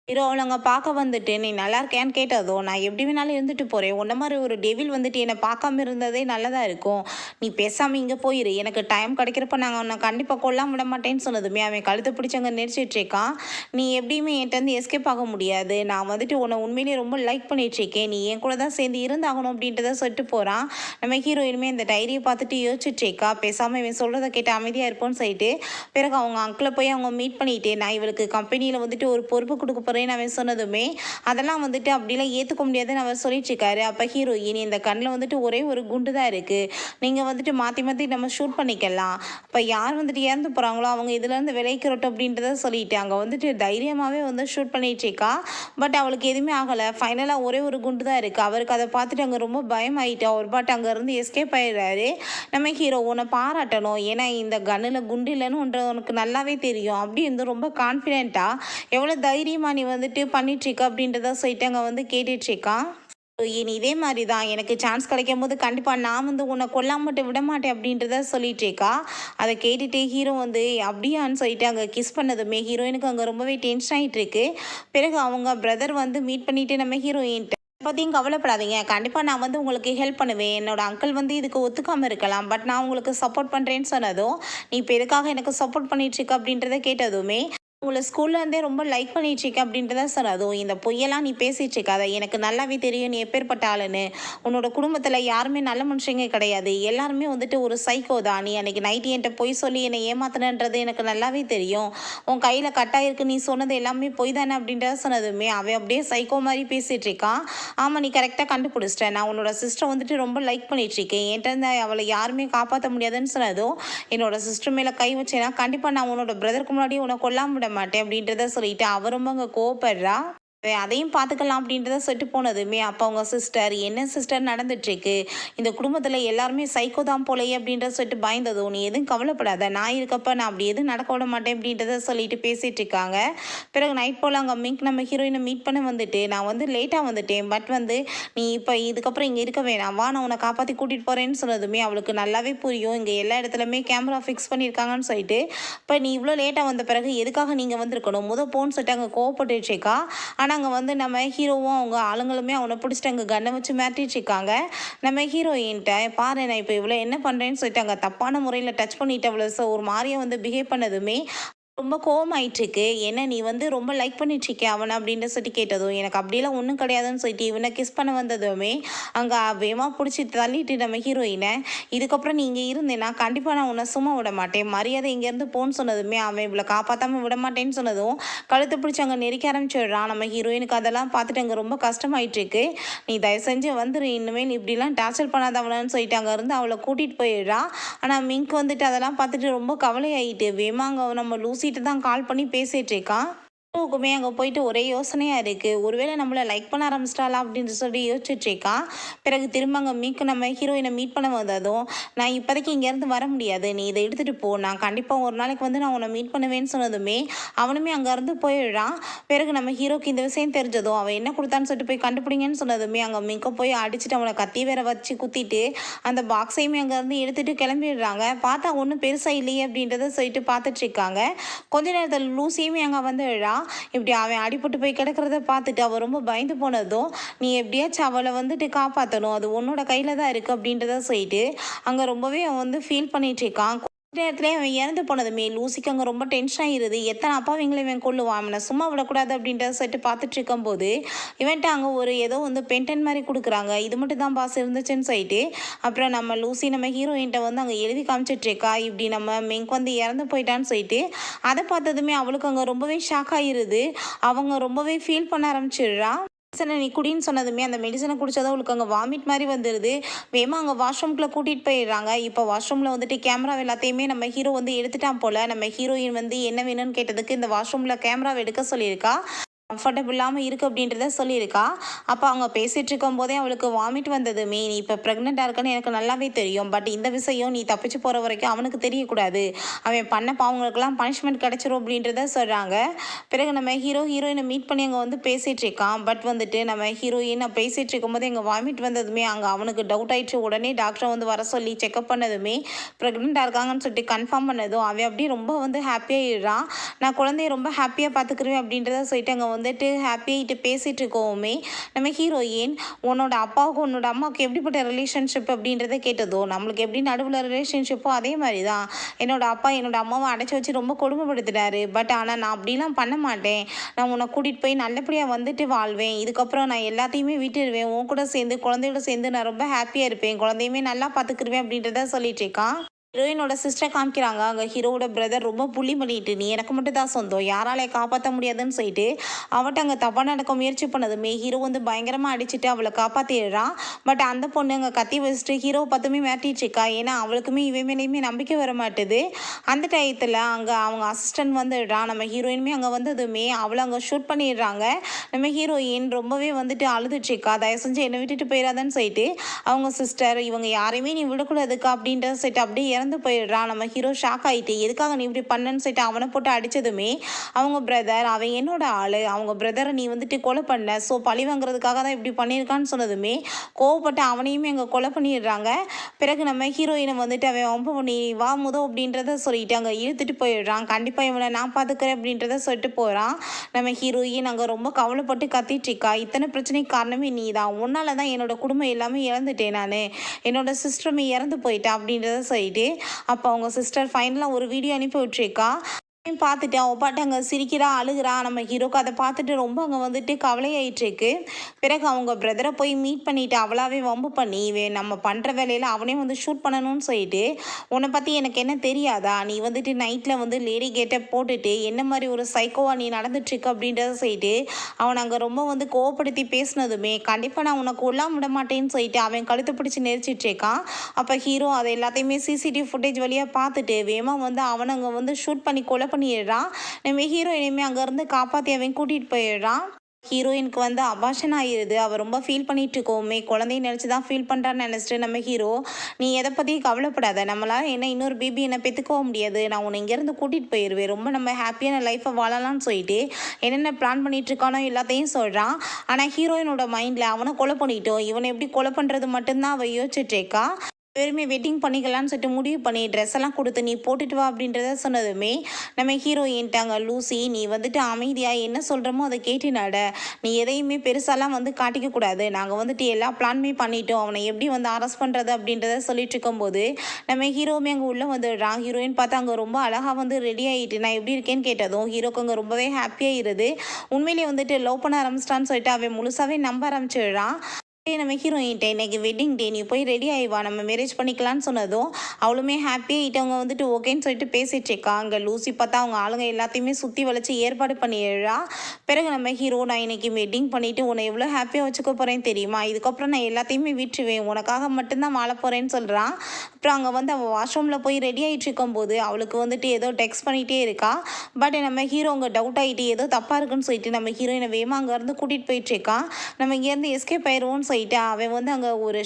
ஹீரோ அவளை அங்கே பார்க்க வந்துட்டு நீ நல்லா இருக்கியான்னு கேட்டதோ நான் எப்படி வேணாலும் இருந்துட்டு போகிறேன், உன்ன மாதிரி ஒரு டெவில் வந்துட்டு என்னை பார்க்காம இருந்ததே நல்லதாக இருக்கும், நீ பேசாமல் இங்கே போயிரு, எனக்கு டைம் கிடைக்கிறப்ப நாங்கள் உன்னை கண்டிப்பாக கொல்லாம விட மாட்டேன்னு சொன்னதுமே அவன் கழுத்தை பிடிச்சி அங்கே நெரிச்சிட்ருக்கான். நீ எப்படியுமே என்கிட்ட எஸ்கேப் ஆக முடியாது, நான் வந்துட்டு உன்னை உண்மையிலேயே ரொம்ப லைக் பண்ணிகிட்ருக்கேன், நீ என் கூட தான் சேர்ந்து இருந்தாகணும் அப்படின்றத சொல்லிட்டு போகிறான். நம்ம ஹீரோயினுமே இந்த டைரியை பார்த்துட்டு யோசிச்சுட்ருக்கா. பேசாமல் இவன் சொல்கிறத கேட்டு அமைதியாக இருப்போன்னு சொல்லிட்டு பிறகு அவங்க அங்கிளை போய் அவங்க மீட் பண்ணிட்டு நான் இவளுக்கு கம்பெனியில் வந்துட்டு ஒரு பொறுப்பு கொடுக்க போகிறேன் அவன் சொன்னதுமே அதெல்லாம் வந்துட்டு அப்படிலாம் ஏற்றுக்க முடியாதுன்னு அவர் சொல்லிட்டு இருக்காரு. அப்போ ஹீரோயின் இந்த கண்ணில் வந்துட்டு ஒரே ஒரு குண்டு தான் இருக்குது, நீங்கள் வந்துட்டு மாற்றி மாற்றி நம்ம ஷூட் பண்ணிக்கலாம், அப்போ யார் வந்துட்டு இறந்து போகிறாங்களோ அவங்க இதுலேருந்து விளைக்கிறோட்டும் அப்படின்றத சொல்லிட்டு அங்கே வந்துட்டு தைரியமாகவே வந்து ஷூட் பண்ணிட்டு இருக்கா. பட் அவளுக்கு எதுவுமே ஆகலை. ஃபைனலாக ஒரே ஒரு குண்டு தான் இருக்குது. அவருக்கு அதை பார்த்துட்டு அங்கே ரொம்ப பயமாயிட்டு அவர் பாட்டு அங்கேருந்து எஸ்கேப் ஆகிடுறாரு. நம்ம ஹீரோ உன்னை பாராட்டணும், ஏன்னா இந்த கண்ணில் குண்டு இல்லைன்னு உனக்கு நல்லாவே தெரியும், அப்படி இருந்து ரொம்ப கான்ஃபிடென்ட்டாக எவ்வளோ தைரியமாக நீ வந்துட்டு பண்ணிட்டுருக்க அப்படின்றத சொல்லிட்டு அங்கே வந்து கேட்டுட்ருக்கான். இனி இதே மாதிரி தான் எனக்கு சான்ஸ் கிடைக்கும் போது கண்டிப்பாக நான் வந்து உன்னை கொல்லாம மட்டும் விட மாட்டேன் அப்படின்றத சொல்லிட்டுருக்கா. அதை கேட்டுட்டு ஹீரோ வந்து அப்படியான்னு சொல்லிட்டு அங்கே கிஸ் பண்ணதுமே ஹீரோயினுக்கு அங்கே ரொம்பவே டென்ஷன் ஆகிட்டு இருக்கு. பிறகு அவங்க பிரதர் வந்து மீட் பண்ணிவிட்டு நம்ம ஹீரோயின்ட்ட பற்றியும் கவலைப்படாதீங்க, கண்டிப்பாக நான் வந்து உங்களுக்கு ஹெல்ப் பண்ணுவேன், என்னோட அங்கிள் வந்து இதுக்கு ஒத்துக்காமல் இருக்கலாம், பட் நான் உங்களுக்கு சப்போர்ட் பண்ணுறேன்னு சொன்னதும் நீ இப்போ எதுக்காக எனக்கு சப்போர்ட் பண்ணிகிட்ருக்க அப்படின்றத கேட்டதுமே உங்களை ஸ்கூல்லேருந்தே ரொம்ப லைக் பண்ணிகிட்ருக்கேன் அப்படின்றத சொன்னதும் இந்த பொய்யெல்லாம் நீ பேசிகிட்ருக்காத, எனக்கு நல்லாவே தெரியும் நீ எப்பேற்பட்ட ஆளுன்னு, உன்னோட குடும்பத்தில் யாருமே நல்ல மனுஷங்க கிடையாது, எல்லாருமே வந்துட்டு ஒரு சைக்கோ தான், நீ அன்றைக்கி நைட்டு என்கிட்ட பொய் சொல்லி என்னை ஏமாத்தினன்றது எனக்கு நல்லாவே தெரியும், உன் கையில் கட்டாயிருக்கு நீ சொன்னது எல்லாமே பொய் தானே அப்படின்றத சொன்னதுமே அவன் அப்படியே சைக்கோ மாதிரி பேசிகிட்ருக்கான். ஆமாம் நீ கரெக்டாக கண்டுபிடிச்சிட்டேன், நான் உன்னோட சிஸ்டர் வந்துட்டு ரொம்ப லைக் பண்ணிகிட்ருக்கேன், என்கிட்ட அவளை யாருமே காப்பாற்ற முடியாதுன்னு சொன்னதும் என்னோட சிஸ்டர் மேலே கை வச்சேன்னா கண்டிப்பாக நான் உன்னோட பிரதருக்கு முன்னாடி உன்னை கொல்லாம விட மாட்டேன் அப்படின்றத சொல்லிட்டு அவரும் அங்கே கோவப்படுறா. அதையும் பார்த்துக்கலாம் அப்படின்றத சொல்லிட்டு போனதுமே அப்போ அவங்க சிஸ்டர் என்ன சிஸ்டர் நடந்துட்டுருக்கு, இந்த குடும்பத்தில் எல்லாருமே சைக்கோ தான் போலையே அப்படின்றத சொல்லிட்டு பயந்ததும் நீ எதுவும் கவலைப்படாத, நான் இருக்கப்ப நான் அப்படி எதுவும் நடக்க விட மாட்டேன் அப்படின்றத சொல்லிட்டு பேசிகிட்டு இருக்காங்க. பிறகு நைட் போல் அங்கே மிங்க் நம்ம ஹீரோயினை மீட் பண்ண வந்துட்டு நான் வந்து லேட்டாக வந்துட்டேன், பட் வந்து நீ இப்போ இதுக்கப்புறம் இங்கே இருக்க வேணாம் வா, நான் உன்னை காப்பாற்றி கூட்டிகிட்டு போகிறேன்னு சொன்னதுமே அவளுக்கு நல்லாவே புரியும் இங்கே எல்லா இடத்துலையுமே கேமரா ஃபிக்ஸ் பண்ணியிருக்காங்கன்னு சொல்லிட்டு. இப்போ நீ இவ்வளோ லேட்டாக வந்த பிறகு எதுக்காக நீங்கள் வந்திருக்கணும் போன்னு சொல்லிட்டு அங்கே கோவப்பட்டுருக்கா. ஆனால் அங்கே வந்து நம்ம ஹீரோவும் அவங்க ஆளுங்களுமே அவனை பிடிச்சிட்டு அங்கே கண்ணை வச்சு மிரட்டிட்டு நம்ம ஹீரோயின்ட்ட பாரு நான் இப்போ இவ்வளோ என்ன பண்ணுறேன்னு சொல்லிட்டு அங்கே தப்பான முறையில் டச் பண்ணிட்டு அவ்வளோ ஒரு மாதிரியாக வந்து பிஹேவ் பண்ணதுமே ரொம்ப கோவமாயிட்டுருக்கு. ஏன்னா நீ வந்து ரொம்ப லைக் பண்ணிட்டுருக்கே அவனை அப்படின்னு சொல்லிட்டு கேட்டதும் எனக்கு அப்படிலாம் ஒன்றும் கிடையாதுன்னு சொல்லிட்டு இவனை கிஸ் பண்ண வந்ததுமே அங்கே வேகமாக பிடிச்சி தள்ளிட்டு நம்ம ஹீரோயினை இதுக்கப்புறம் நீ இங்கே இருந்தேன்னா கண்டிப்பாக நான் உன்னை சும்மா விட மாட்டேன், மரியாதை இங்கேருந்து போன்னு சொன்னதுமே அவன் இவ்வளோ காப்பாற்றாமல் விட மாட்டேன்னு சொன்னதும் கழுத்தை பிடிச்சி அங்கே நெருக்க ஆரம்பிச்சிடுறான். நம்ம ஹீரோயினுக்கு அதெல்லாம் பார்த்துட்டு அங்கே ரொம்ப கஷ்டமாயிட்டுருக்கு. நீ தயவு செஞ்சு வந்துரு, இனிமேல் இப்படிலாம் டார்ச்சர் பண்ணாதவனு சொல்லிட்டு அங்கே இருந்து அவளை கூட்டிகிட்டு போயிடுறா. ஆனால் மிங்க் வந்துட்டு அதெல்லாம் பார்த்துட்டு ரொம்ப கவலையாயிட்டு வேமா அங்கே நம்ம லூசி பேசிட்டு தான் கால் பண்ணி பேசிட்டு இருக்கான். ஹீரோவுக்குமே அங்கே போயிட்டு ஒரே யோசனையாக இருக்குது. ஒருவேளை நம்மளை லைக் பண்ண ஆரம்பிச்சிட்டாளா அப்படின்னு சொல்லி யோசிச்சுட்டு இருக்கான். பிறகு திரும்ப அங்கே நம்ம ஹீரோயினை மீட் பண்ண வந்ததும், நான் இப்போதைக்கு இங்கேருந்து வர முடியாது, நீ இதை எடுத்துகிட்டு போ, நான் கண்டிப்பாக ஒரு நாளைக்கு வந்து நான் உன்னை மீட் பண்ணுவேன்னு சொன்னதுமே அவனுமே அங்கேருந்து போயிடுறான். பிறகு நம்ம ஹீரோக்கு இந்த விஷயம் தெரிஞ்சதும் அவன் என்ன கொடுத்தான்னு சொல்லிட்டு போய் கண்டுபிடிங்கன்னு சொன்னதுமே அங்கே மிக்க போய் அடிச்சுட்டு அவனை கத்தி வேற வச்சு குத்திட்டு அந்த பாக்ஸையுமே அங்கேருந்து எடுத்துகிட்டு கிளம்பிடுறாங்க. பார்த்தா ஒன்றும் பெருசாக இல்லையே அப்படின்றத சொல்லிட்டு பார்த்துட்டு இருக்காங்க. கொஞ்ச நேரத்தில் லூசியுமே அங்கே வந்துடுறான். இப்படி அவன் அடிபட்டு போய் கிடக்கிறத பார்த்துட்டு அவள் ரொம்ப பயந்து போனதும், நீ எப்படியாச்சும் அவளை வந்துட்டு காப்பாற்றணும், அது உன்னோட கையில் தான் இருக்குது அப்படின்றத சொல்லிட்டு அங்கே ரொம்பவே அவன் வந்து ஃபீல் பண்ணிட்டு இருக்கான். நேரத்துலேயே அவன் இறந்து போனதுமே லூசிக்கு அங்கே ரொம்ப டென்ஷன் ஆகிருது. எத்தனை அப்பாவிங்களை இவன் கொள்ளுவான், அவனை சும்மா விடக்கூடாது அப்படின்றத சொல்லிட்டு பார்த்துட்டு இருக்கும்போது இவன்ட்டு அங்கே ஒரு ஏதோ வந்து பென்டன் மாதிரி கொடுக்குறாங்க. இது மட்டும் தான் பாஸ் இருந்துச்சுன்னு சொல்லிட்டு அப்புறம் நம்ம லூசி நம்ம ஹீரோயின்ட்ட வந்து அங்கே எழுதி காமிச்சிட்ருக்கா, இப்படி நம்ம மெங்க் வந்து இறந்து போயிட்டான்னு சொல்லிட்டு. அதை பார்த்ததுமே அவளுக்கு அங்கே ரொம்பவே ஷாக் ஆகிருது. அவங்க ரொம்பவே ஃபீல் பண்ண ஆரம்பிச்சிடுறா. மெடிசனை நீ குடின்னு சொன்னதுமே அந்த மெடிசனை குடிச்சதும் அவளுக்கு அங்கே வாமிட் மாதிரி வந்துடுது. வேகமாக அங்கே வாஷ்ரூம்குள்ளே கூட்டிகிட்டு போயிடுறாங்க. இப்போ வாஷ்ரூமில் வந்துட்டு கேமரா எல்லாத்தையுமே நம்ம ஹீரோ வந்து எடுத்துட்டான் போல். நம்ம ஹீரோயின் வந்து என்ன வேணும்னு கேட்டதுக்கு இந்த வாஷ்ரூமில் கேமராவை எடுக்க சொல்லியிருக்கா. கம்ஃபர்டபுள் இல்லாமல் இருக்குது அப்படின்றத சொல்லியிருக்கா. அப்போ அவங்க பேசிகிட்டு இருக்கும்போதே அவளுக்கு வாமிட் வந்ததுமே, நீ இப்போ ப்ரெக்னெண்ட்டாக இருக்கன்னு எனக்கு நல்லாவே தெரியும், பட் இந்த விஷயம் நீ தப்பிச்சு போகிற வரைக்கும் அவனுக்கு தெரியக்கூடாது, அவன் பண்ண பாவங்களுக்கெல்லாம் பனிஷ்மெண்ட் கிடச்சிரும் அப்படின்றத சொல்கிறாங்க. பிறகு நம்ம ஹீரோயினை மீட் பண்ணி அங்கே வந்து பேசிகிட்டு இருக்கான். பட் வந்துட்டு நம்ம ஹீரோயினை பேசிகிட்டு இருக்கும்போது எங்கள் வாமிட் வந்ததுமே அங்கே அவனுக்கு டவுட் ஆகிடுச்சு. உடனே டாக்டரை வந்து வர சொல்லி செக்அப் பண்ணதுமே ப்ரெக்னெண்ட்டாக இருக்காங்கன்னு சொல்லிட்டு கன்ஃபார்ம் பண்ணதும் அவன் அப்படியே ரொம்ப வந்து ஹாப்பியாகிடுறான். நான் குழந்தைய ரொம்ப ஹாப்பியாக பார்த்துக்குருவேன் அப்படின்றத சொல்லிட்டு அங்கே வந்துட்டு ஹாப்பியாகிட்டு பேசிகிட்டு இருக்கோமே நம்ம ஹீரோயின், உன்னோட அப்பாவுக்கும் உன்னோட அம்மாவுக்கு எப்படிப்பட்ட ரிலேஷன்ஷிப் அப்படின்றத கேட்டதோ, நம்மளுக்கு எப்படி நடுவில் ரிலேஷன்ஷிப்போ அதே மாதிரி தான். என்னோட அப்பா என்னோட அம்மாவை அடைச்சி வச்சு ரொம்ப கொடுமைப்படுத்தினாரு. பட் ஆனால் நான் அப்படிலாம் பண்ண மாட்டேன். நான் உன்னை கூட்டிகிட்டு போய் நல்லபடியாக வந்துட்டு வாழ்வேன். இதுக்கப்புறம் நான் எல்லாத்தையுமே விட்டுடுவேன். உன் கூட சேர்ந்து குழந்தையோட சேர்ந்து நான் ரொம்ப ஹாப்பியாக இருப்பேன். குழந்தையுமே நல்லா பார்த்துக்குருவேன் அப்படின்றத சொல்லிட்டு இருக்கான். ஹீரோயினோட சிஸ்டர் காமிக்கிறாங்க. அங்கே ஹீரோவோட பிரதர் ரொம்ப புள்ளி பண்ணிட்டு, நீ எனக்கு மட்டும் தான் சொந்தம், யாராலே காப்பாற்ற முடியாதுன்னு சொல்லிட்டு அவட்ட அங்கே தப்பாக நடக்க முயற்சி பண்ணதுமே ஹீரோ வந்து பயங்கரமாக அடிச்சுட்டு அவளை காப்பாற்றிடுறான். பட் அந்த பொண்ணு அங்கே கத்தி வச்சுட்டு ஹீரோவை பார்த்துமே மிரட்டிட்டு இருக்கா. ஏன்னா அவளுக்குமே இவன் மேலேயுமே நம்பிக்கை வர மாட்டுது. அந்த டயத்தில் அங்கே அவங்க அசிஸ்டன்ட் வந்துடுறான். நம்ம ஹீரோயினுமே அங்கே வந்ததுமே அவளை அங்கே ஷூட் பண்ணிடுறாங்க. நம்ம ஹீரோயின் ரொம்பவே வந்துட்டு அழுதுட்டு இருக்கா. தயவு செஞ்சு என்னை விட்டுட்டு போயிடாதான்னு சொல்லிட்டு அவங்க சிஸ்டர், இவங்க யாரையுமே நீ விடக்கூடாதுக்கா அப்படின்ற சொல்லிட்டு அப்படியே இறந்து போயிடுறான். நம்ம ஹீரோ ஷாக் ஆகிட்டு, எதுக்காக நீ இப்படி பண்ணன்னு சொல்லிட்டு அவனை போட்டு அடித்ததுமே அவங்க பிரதர், அவன் என்னோட ஆள், அவங்க பிரதரை நீ வந்துட்டு கொலை பண்ண, ஸோ பழி வாங்குறதுக்காக தான் இப்படி பண்ணியிருக்கான்னு சொன்னதுமே கோவப்பட்டு அவனையுமே அங்கே கொலை பண்ணிடுறாங்க. பிறகு நம்ம ஹீரோயினை வந்துட்டு அவன் ரொம்ப நீ வா முதோ அப்படின்றத சொல்லிட்டு அங்கே இழுத்துட்டு போயிடுறான். கண்டிப்பாக இவனை நான் பார்த்துக்கிறேன் அப்படின்றத சொல்லிட்டு போகிறான். நம்ம ஹீரோயின் அங்கே ரொம்ப கவலைப்பட்டு கத்திட்டு இருக்கா. இத்தனை பிரச்சனைக்கு காரணமே நீ தான், உன்னால தான் என்னோட குடும்பம் எல்லாமே இழந்துட்டேன், நான் என்னோட சிஸ்டருமே இறந்து போயிட்டேன் அப்படின்றத சொல்லிட்டு அப்போ அவங்க சிஸ்டர் ஃபைனலாக ஒரு வீடியோ அனுப்பி விட்டுருக்கா. பார்த்துட்டு அவள் பாட்டு அங்கே சிரிக்கிறா, அழுகிறா. நம்ம ஹீரோக்கு அதை பார்த்துட்டு ரொம்ப அங்கே வந்துட்டு கவலையாயிட்டுருக்கு. பிறகு அவங்க பிரதரை போய் மீட் பண்ணிவிட்டு அவளாவே வம்பு பண்ணி, நம்ம பண்ணுற வேலையில் அவனே வந்து ஷூட் பண்ணணும்னு சொல்லிட்டு, உன்னை பற்றி எனக்கு என்ன தெரியாதா, நீ வந்துட்டு நைட்டில் வந்து லேடி கேட்டை போட்டுட்டு என்ன மாதிரி ஒரு சைக்கோவாக நீ நடந்துட்டுருக்கு அப்படின்றத சொல்லிட்டு அவனை அங்கே ரொம்ப வந்து கோவப்படுத்தி பேசினதுமே, கண்டிப்பாக நான் உனக்கு கொல்லாம விட மாட்டேன்னு சொல்லிட்டு அவன் கழுத்தை பிடிச்சி நெரிச்சிட்ருக்கான். அப்போ ஹீரோ அதை எல்லாத்தையுமே சிசிடிவி ஃபுட்டேஜ் வழியாக பார்த்துட்டு வேகமாக வந்து அவனை அங்கே வந்து ஷூட் பண்ணி கொலை பண்ணிடுறான். நம்ம ஹீரோயினையுமே அங்கேருந்து காப்பாற்றி அவன் கூட்டிகிட்டு போயிடுறான். ஹீரோயினுக்கு வந்து அபாஷன் ஆகிடுது. அவள் ரொம்ப ஃபீல் பண்ணிட்டு இருக்கோமே, குழந்தைய நினச்சி தான் ஃபீல் பண்ணுறான்னு நினச்சிட்டு நம்ம ஹீரோ, நீ எதை பற்றியும் கவலைப்படாத, நம்மளால் என்ன இன்னொரு பேபி என்னை பெற்றுக்கவும் முடியாது, நான் உன்னை இங்கேருந்து கூட்டிகிட்டு போயிடுவேன், ரொம்ப நம்ம ஹாப்பியான லைஃப்பை வாழலாம்னு சொல்லிட்டு என்னென்ன பிளான் பண்ணிட்டு இருக்கானோ எல்லாத்தையும் சொல்கிறான். ஆனால் ஹீரோயினோட மைண்டில் அவனை கொலை பண்ணிட்டோம், இவனை எப்படி கொலை பண்ணுறது மட்டும்தான் அவள் யோசிச்சுட்ருக்கா. பேருமே வெட்டிங் பண்ணிக்கலான்னு சொல்லிட்டு முடிவு பண்ணி ட்ரெஸ் எல்லாம் கொடுத்து நீ போட்டுட்டு வா அப்படின்றத சொன்னதுமே நம்ம ஹீரோயின்ட்டாங்க, லூசி நீ வந்துட்டு அமைதியாக என்ன சொல்கிறோமோ அதை கேட்டு நட, நீ எதையுமே பெருசாலாம் வந்து காட்டிக்க கூடாது, நாங்கள் வந்துட்டு எல்லா பிளானுமே பண்ணிட்டோம், அவனை எப்படி வந்து அரெஸ்ட் பண்ணுறது அப்படின்றத சொல்லிட்டு இருக்கும்போது நம்ம ஹீரோவுமே அங்கே உள்ளே வந்துடுறான். ஹீரோயின் பார்த்தா அங்கே ரொம்ப அழகாக வந்து ரெடி ஆகிட்டு நான் எப்படி இருக்கேன்னு கேட்டதும் ஹீரோக்கு அங்கே ரொம்பவே ஹாப்பியாகிடுது. உண்மையிலேயே வந்துட்டு லவ் பண்ண ஆரம்பிச்சிட்டான்னு சொல்லிட்டு அவன் முழுசாகவே நம்ப ஆரம்பிச்சிடுறான். நம்ம ஹீரோயின்ட்ட இன்னைக்கு வெட்டிங் டே, நீ போய் ரெடி ஆகிவா, நம்ம மேரேஜ் பண்ணிக்கலான்னு சொன்னதும் அவளுமே ஹாப்பியாகிட்டு அவங்க வந்துட்டு ஓகேன்னு சொல்லிட்டு பேசிகிட்டு இருக்கா. அங்கே லூசி பார்த்தா அவங்க ஆளுங்க எல்லாத்தையுமே சுற்றி வளைச்சி ஏற்பாடு பண்ணிடுறா. பிறகு நம்ம ஹீரோ, நான் இன்னைக்கு வெட்டிங் பண்ணிவிட்டு உன்னை எவ்வளோ ஹாப்பியாக வச்சுக்க போகிறேன்னு தெரியுமா, இதுக்கப்புறம் நான் எல்லாத்தையுமே விட்டுருவேன், உனக்காக மட்டும்தான் வாழ போகிறேன்னு சொல்கிறான். அப்புறம் அங்கே வந்து அவள் வாஷ்ரூமில் போய் ரெடி ஆகிட்டு இருக்கும்போது அவளுக்கு வந்துட்டு ஏதோ டெக்ஸ்ட் பண்ணிகிட்டே இருக்கா. பட் நம்ம ஹீரோ அங்கே டவுட் ஆகிட்டு ஏதோ தப்பாக இருக்குன்னு சொல்லிட்டு நம்ம ஹீரோயினை வேகமாக அங்கேருந்து கூட்டிகிட்டு போயிட்டுருக்கான். நம்ம இங்கேருந்து எஸ்கேப் ஆயிடுவோன்னு சொல்லிட்டு அவன் வந்து அங்கே ஒரு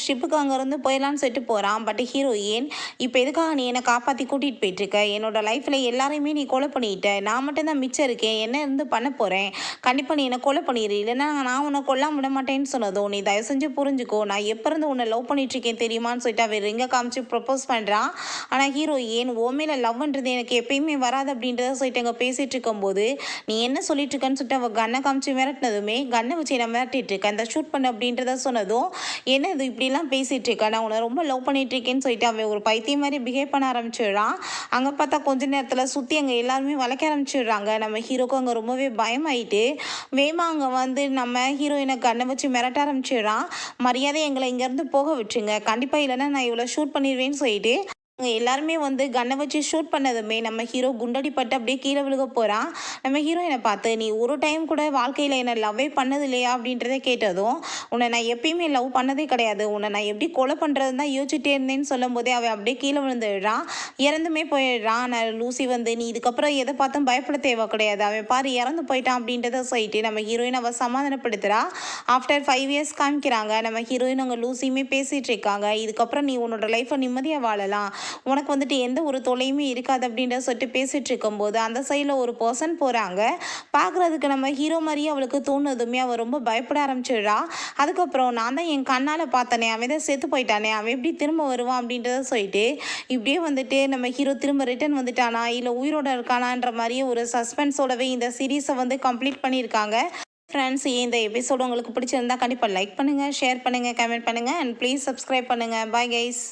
ஷிப்புக்கு அங்கேருந்து போயிடலான்னு சொல்லிட்டு போகிறான். பட் ஹீரோயின், இப்போ எதுக்காக நீ என்னை காப்பாற்றி கூட்டிகிட்டு போயிட்டுருக்க? என்னோட லைஃப்பில் எல்லாரையுமே நீ கொலை பண்ணிட்ட, நான் மட்டும்தான் மிச்சம் இருக்கேன், என்ன இருந்து பண்ண போகிறேன்? கண்டிப்பாக நீ என்னை கொலை பண்ணிடு, இல்லைன்னா நான் உன்னை கொல்லாம விட மாட்டேன்னு சொன்னதும், நீ தயவு செஞ்சு புரிஞ்சுக்கோ, நான் எப்போ இருந்து உன்னை லவ் பண்ணிட்டுருக்கேன் தெரியுமான்னு சொல்லிட்டு அவன் ரிங்கை காமிச்சு ப்ரப்போஸ் பண்ணுறான். ஆனால் ஹீரோயின், ஓ மேலே லவ்ன்றது எனக்கு எப்பயுமே வராது அப்படின்றத சொல்லிட்டு அங்கே பேசிகிட்டு இருக்கும்போது, நீ என்ன சொல்லிட்டு இருக்கன்னு சொல்லிட்டு அவள் கண்ணை காமிச்சு மிரட்டினதுமே, கண்ணை வச்சு நான் மிரட்டிட்டு இருக்கேன், இந்த ஷூட் பண்ண அப்படின்றத சொன்னதும், என்ன இது இப்படிலாம் பேசிகிட்டு இருக்கா, நான் உன்னை ரொம்ப லவ் பண்ணிட்டு இருக்கேன்னு சொல்லிட்டு அவன் ஒரு பைத்தியம் மாதிரி பிஹேவ் பண்ண ஆரம்பிச்சிடுறான். அங்கே பார்த்தா கொஞ்ச நேரத்தில் சுற்றி அங்கே எல்லாருமே வளைக்க ஆரம்பிச்சிடுறாங்க. நம்ம ஹீரோக்கும் அங்கே ரொம்பவே பயமாயிட்டு வேகமாக அங்கே வந்து நம்ம ஹீரோயினை கண்ணை வச்சு மிரட்ட ஆரம்பிச்சிடுறான். மரியாதை எங்களை இங்கேருந்து போக விட்டுருங்க, கண்டிப்பாக இல்லைன்னா நான் இவ்வளோ ஷூட் பண்ணிடுவேன்னு சொல்லிட்டு அவங்க எல்லாருமே வந்து கன்னை வச்சு ஷூட் பண்ணதுமே நம்ம ஹீரோ குண்டடிப்பட்டு அப்படியே கீழே விழுக போகிறான். நம்ம ஹீரோயினை பார்த்து, நீ ஒரு டைம் கூட வாழ்க்கையில் என்னை லவ்வே பண்ணது இல்லையா அப்படின்றத கேட்டதும், உன்னை நான் எப்பயுமே லவ் பண்ணதே கிடையாது, உன்னை நான் எப்படி கொலை பண்ணுறதுன்னு தான் யோசிச்சுட்டே இருந்தேன்னு சொல்லும் போதே அவன் அப்படியே கீழே விழுந்துடுறான், இறந்துமே போயிடுறான். நான் லூசி வந்து, நீ இதுக்கப்புறம் எதை பார்த்தும் பயப்பட தேவை கிடையாது, அவன் பாரு இறந்து போயிட்டான் அப்படின்றத சொல்லிட்டு நம்ம ஹீரோயின் அவள் சமாதானப்படுத்துகிறா. ஆஃப்டர் 5 இயர்ஸ் காமிக்கிறாங்க. நம்ம ஹீரோயின் அங்கே லூசியுமே பேசிகிட்டு இருக்காங்க. இதுக்கப்புறம் நீ உன்னோட லைஃப்பை நிம்மதியாக வாழலாம், உனக்கு வந்துட்டு எந்த ஒரு தொலையுமே இருக்காது அப்படின்ற சொல்லிட்டு பேசிகிட்டு இருக்கும்போது அந்த சைடில் ஒரு பர்சன் போகிறாங்க. பார்க்குறதுக்கு நம்ம ஹீரோ மாதிரியே அவளுக்கு தோணுதுமே அவள் ரொம்ப பயப்பட ஆரம்பிச்சிடுறா. அதுக்கப்புறம், நான் தான் என் கண்ணால் பார்த்தனே, அவன் தான் செத்து போயிட்டானே, அவன் எப்படி திரும்ப வருவான் அப்படின்றத சொல்லிட்டு இப்படியே வந்துட்டு நம்ம ஹீரோ திரும்ப ரிட்டர்ன் வந்துட்டானா இல்லை உயிரோட இருக்கானான்ற மாதிரியே ஒரு சஸ்பென்ஸோடவே இந்த சீரீஸை வந்து கம்ப்ளீட் பண்ணியிருக்காங்க. ஃப்ரெண்ட்ஸ், இந்த எபிசோடு உங்களுக்கு பிடிச்சிருந்தா கண்டிப்பாக லைக் பண்ணுங்கள், ஷேர் பண்ணுங்கள், கமெண்ட் பண்ணுங்கள் அண்ட் ப்ளீஸ் சப்ஸ்கிரைப் பண்ணுங்கள். Bye guys.